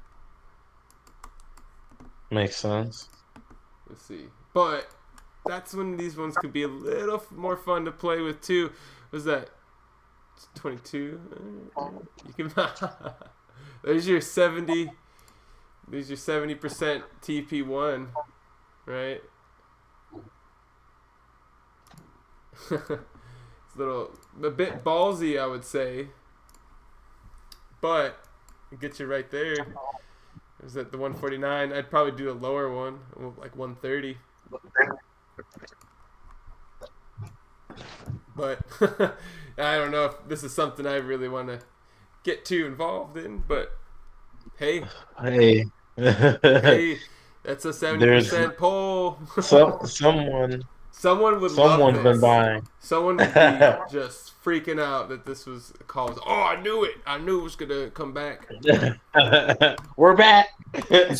makes sense. Let's see. But that's when these ones could be a little more fun to play with too. Was that 22? You can. There's your 70. There's your 70% TP1, right? It's a bit ballsy, I would say, but it gets you right there. Is that the 149? I'd probably do a lower one, like 130. But I don't know if this is something I really want to get too involved in. But hey, Hey, hey, that's a there's 70% poll. someone Someone would love someone's been this. buying. Someone would be just freaking out that this was a call. Oh, I knew it. I knew it was going to come back. We're back. Let's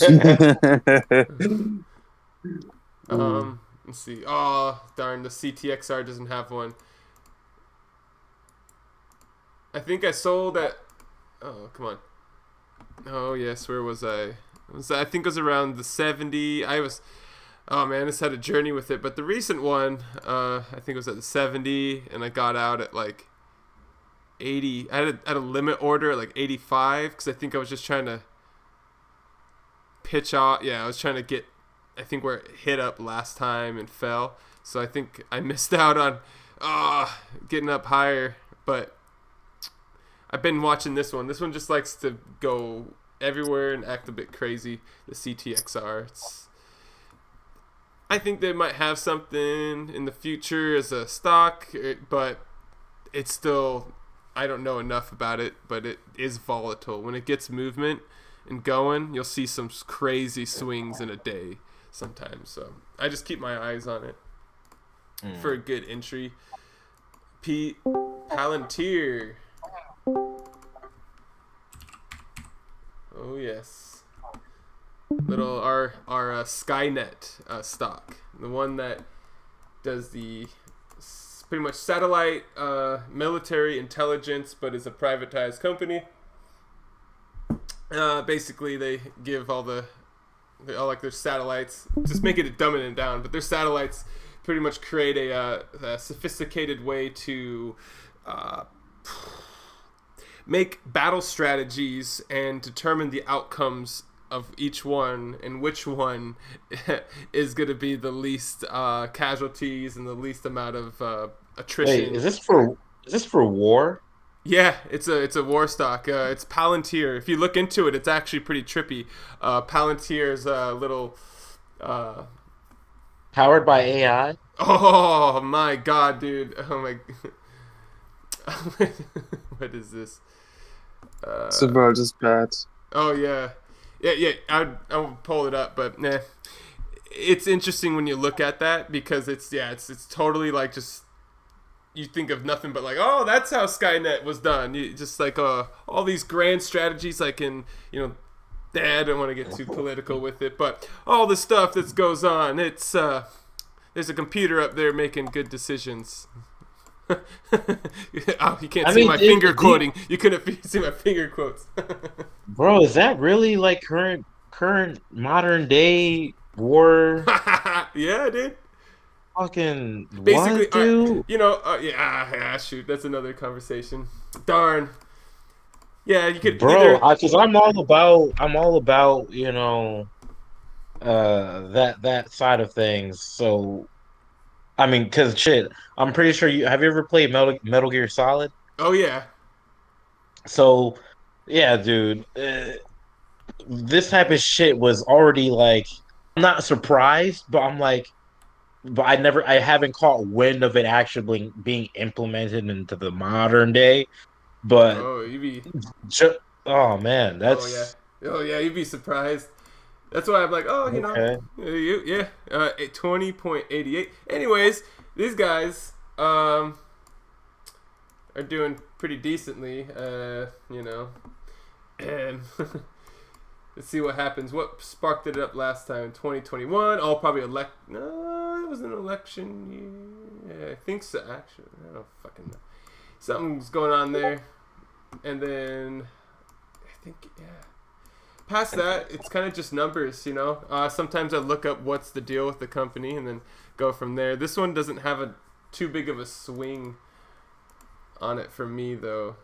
see. Oh, darn, the CTXR doesn't have one. I think I sold at... Oh, come on. Oh, yes, where was I? I think it was around the 70. Oh, man, it's had a journey with it. But the recent one, I think it was at the 70, and I got out at like 80. I had a limit order at like 85, because I think I was just trying to pitch off. Yeah, I was trying to get, I think, where it hit up last time and fell. So I think I missed out on getting up higher. But I've been watching this one. This one just likes to go everywhere and act a bit crazy. The CTXR. I think they might have something in the future as a stock, but it's still, I don't know enough about it, but it is volatile. When it gets movement and going, you'll see some crazy swings in a day sometimes. So I just keep my eyes on it for a good entry. Palantir. Oh, yes. Little our Skynet stock, the one that does the pretty much satellite military intelligence, but is a privatized company. Basically, they give all like their satellites, just make it dumbing it down, but their satellites pretty much create a sophisticated way to make battle strategies and determine the outcomes of each one, and which one is going to be the least casualties and the least amount of attrition. Wait, is this for war? Yeah, it's a war stock. It's Palantir. If you look into it, it's actually pretty trippy. Palantir's little Powered by AI? oh my god, dude! Oh my, what is this? The world is bad. Oh yeah. Yeah. I'll pull it up, but nah. It's interesting when you look at that, because it's totally like, just you think of nothing but like, oh, that's how Skynet was done. You just like all these grand strategies, like in, I don't want to get too political with it, but all the stuff that goes on, it's there's a computer up there making good decisions. Oh, you can't see my finger quoting. You couldn't see my finger quotes. Bro, is that really like current modern day war? Yeah, dude. Fucking Basically, what, dude? yeah, shoot, that's another conversation. Darn. Yeah, you could, bro, because I'm all about that side of things. So I mean, because shit, I'm pretty sure have you ever played Metal Gear Solid? Oh yeah. So yeah, dude, this type of shit was already like, I'm not surprised, but I'm like, but I haven't caught wind of it actually being implemented into the modern day. But oh, you be. Oh man, that's. Oh yeah, you'd be surprised. That's why I'm like, oh, okay. 20.88. Anyways, these guys, are doing pretty decently. You know, and let's see what happens. What sparked it up last time? 2021. Oh, probably No, it was an election year. Yeah, I think so. Actually, I don't fucking know. Something's going on there, and then I think past that, it's kind of just numbers, you know. Sometimes I look up what's the deal with the company and then go from there. This one doesn't have too big of a swing on it for me, though.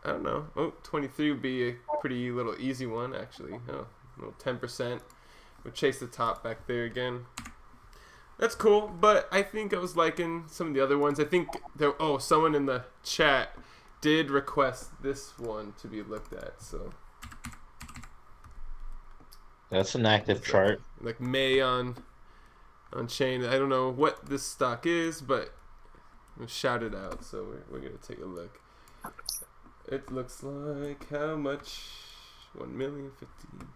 I don't know. Oh, 23 would be a pretty little easy one, actually. Oh, a little 10%. We'll chase the top back there again. That's cool, but I think I was liking some of the other ones. I think someone in the chat did request this one to be looked at, so. That's an active chart. Like May on chain. I don't know what this stock is, but we'll shout it out, so we're gonna take a look. It looks like how much? 1,015,000.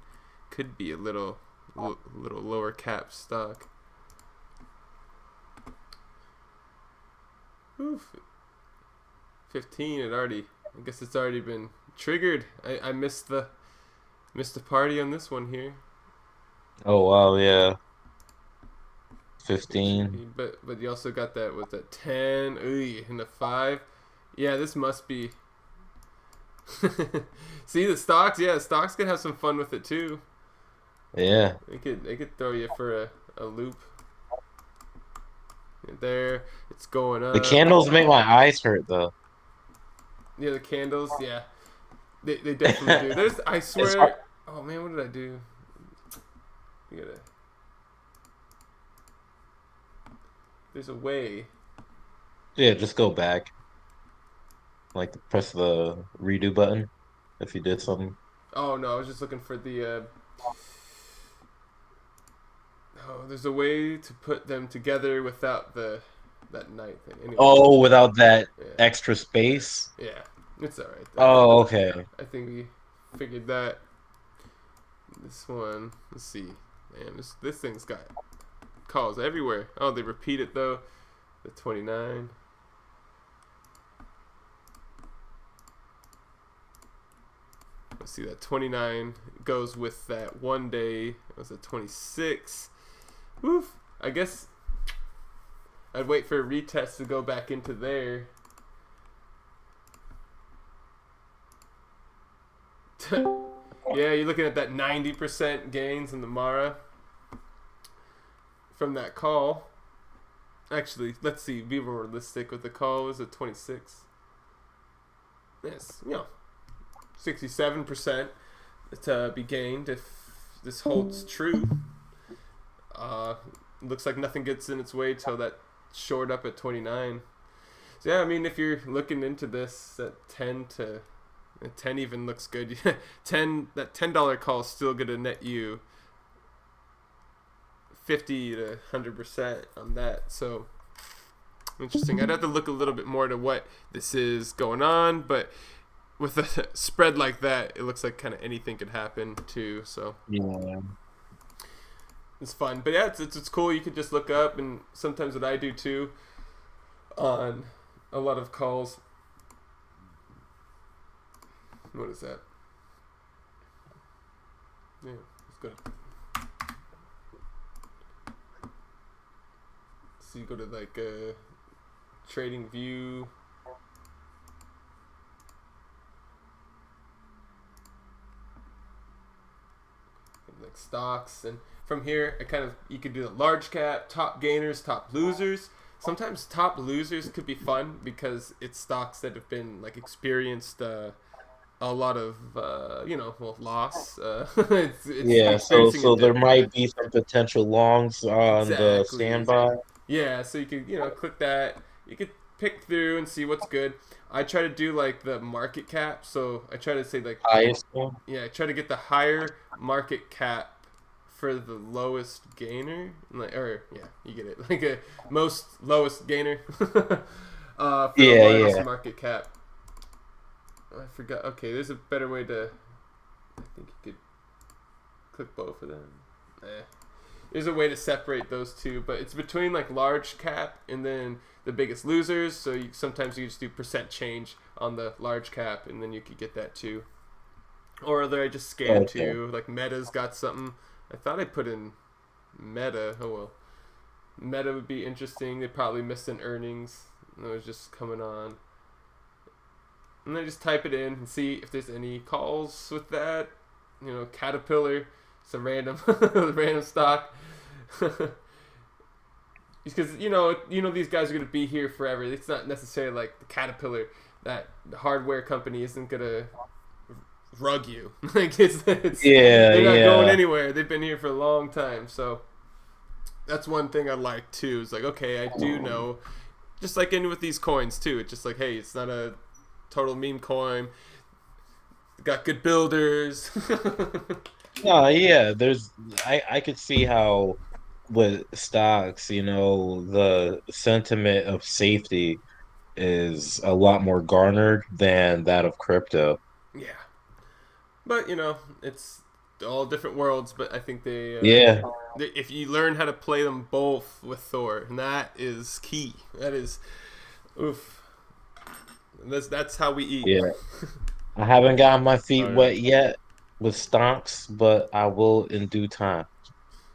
Could be a little lower cap stock. Oof. 15. I guess it's already been triggered. I missed the party on this one here. Oh wow, yeah. 15. But you also got that with the 10, and the 5. Yeah, this must be. See the stocks? Yeah, stocks could have some fun with it too. Yeah. They could throw you for a loop. And there, it's going up. The candles make my eyes hurt though. Yeah, the candles. Yeah, they definitely do. I swear. Oh man, what did I do? There's a way. Yeah, just go back. Like press the redo button if you did something. Oh no, I was just looking for the. There's a way to put them together without that night thing. Anyway, Oh, without that extra space? Yeah, it's alright. Oh, okay. I think we figured that. This one, let's see. Man, this thing's got calls everywhere. Oh, they repeat it though. The 29. Let's see, that 29 goes with that one day. It was a 26. Woof. I guess I'd wait for a retest to go back into there. Yeah, you're looking at that 90% gains in the Mara from that call. Actually, let's see. Be realistic with the call. Was it 26? Yes, 67% to be gained if this holds true. Looks like nothing gets in its way till that short up at 29. So yeah, I mean, if you're looking into this at 10 even looks good. That $10 call is still gonna net you 50 to 100% on that. So interesting. I'd have to look a little bit more to what this is going on, but with a spread like that, it looks like kind of anything could happen too. So yeah, it's fun. But yeah, it's cool. You could just look up, and sometimes what I do too on a lot of calls. What is that? Yeah, it's good. So you go to like trading view. Like stocks, and from here you could do the large cap, top gainers, top losers. Sometimes top losers could be fun because it's stocks that have been like experienced a lot of loss. so there might be some potential longs on the standby. Yeah, so you could click that. You could pick through and see what's good. I try to do like the market cap, so I try to say like highest one. Yeah, I try to get the higher market cap for the lowest gainer, you get it, like a most lowest gainer. For the largest market cap. I forgot. Okay, there's a better way to. I think you could click both of them. there's a way to separate those two, but it's between like large cap and then the biggest losers. So sometimes you just do percent change on the large cap, and then you could get that too. Or other I just scanned too. Like Meta's got something. I thought I put in Meta. Oh well. Meta would be interesting. They probably missed an earnings. And it was just coming on. And then just type it in and see if there's any calls with that. You know, Caterpillar. It's a random random stock. Because you know these guys are gonna be here forever. It's not necessarily like the Caterpillar, that the hardware company isn't gonna rug you. Like it's they're not going anywhere. They've been here for a long time. So that's one thing I like too. It's like, okay, I do know, just like in with these coins too. It's just like, hey, it's not a total meme coin. Got good builders. No, yeah, I could see how with stocks, you know, the sentiment of safety is a lot more garnered than that of crypto. Yeah, but you know, it's all different worlds. But I think they if you learn how to play them both with Thor, and that is key. That is, oof. That's how we eat. Yeah, I haven't gotten my feet wet yet with stocks, but I will in due time.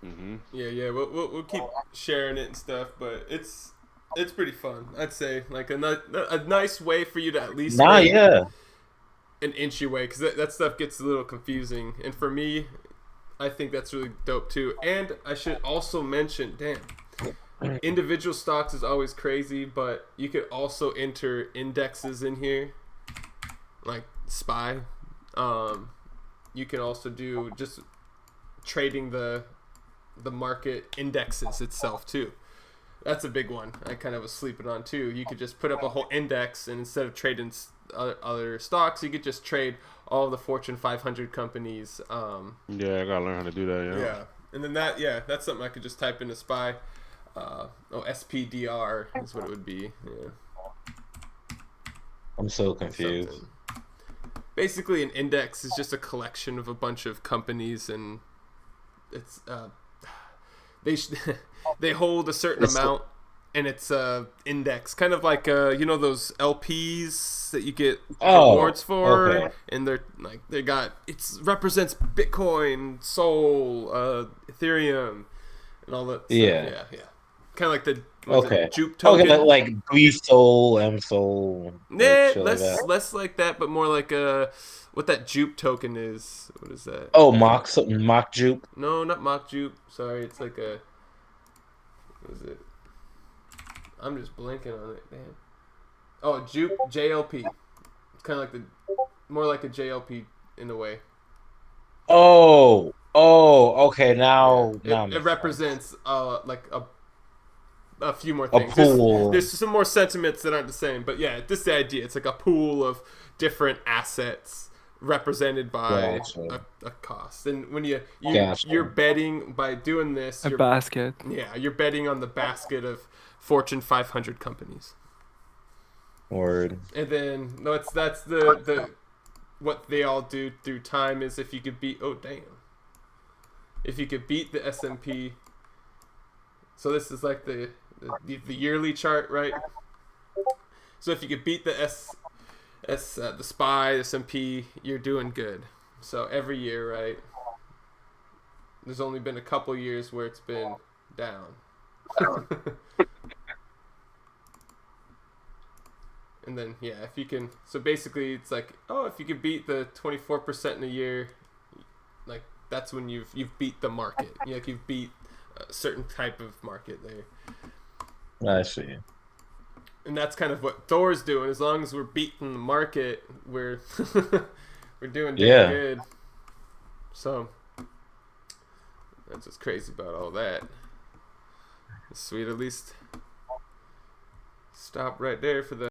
Mm-hmm. Yeah. We'll keep sharing it and stuff, but it's pretty fun. I'd say like a nice way for you to at least an inch away, because that stuff gets a little confusing. And for me, I think that's really dope too. And I should also mention, individual stocks is always crazy, but you could also enter indexes in here, like SPY. You can also do just trading the market indexes itself too. That's a big one. I kind of was sleeping on too. You could just put up a whole index, and instead of trading other stocks, you could just trade all the Fortune 500 companies. Yeah, I gotta learn how to do that. Yeah, and then that's something I could just type into SPY. SPDR is what it would be. Yeah. I'm so confused. Something. Basically, an index is just a collection of a bunch of companies, and it's they hold a certain amount, and it's index, kind of like those LPs that you get rewards for, and they're like it represents Bitcoin, Sol, Ethereum, and all that. Yeah. Kind of like the Jupe token. Okay, like B-Sol, M-Sol. Less like that, but more like what that Jupe token is. What is that? Oh, mock Jupe. No, not mock Jupe. Sorry, it's like a. What is it? I'm just blanking on it. Damn. Oh, Jupe JLP. It's kind of like more like a JLP in a way. Oh, okay. Now it represents like a few more things. A pool. There's some more sentiments that aren't the same, but yeah, this is the idea. It's like a pool of different assets represented by a cost. And when you're betting by doing this, a basket. Yeah, you're betting on the basket of Fortune 500 companies. Word. And then that's the what they all do through time is if you could beat if you could beat the S&P. So this is like the yearly chart, right? So if you could beat the the SPY, S&P, you're doing good. So every year, right? There's only been a couple years where it's been down. And then if you can, so basically it's like, if you could beat the 24% in a year, like that's when you've beat the market. Like you've beat a certain type of market there. I see. And that's kind of what Thor's doing. As long as we're beating the market, we're doing good. So that's what's crazy about all that. Sweet, at least stop right there for the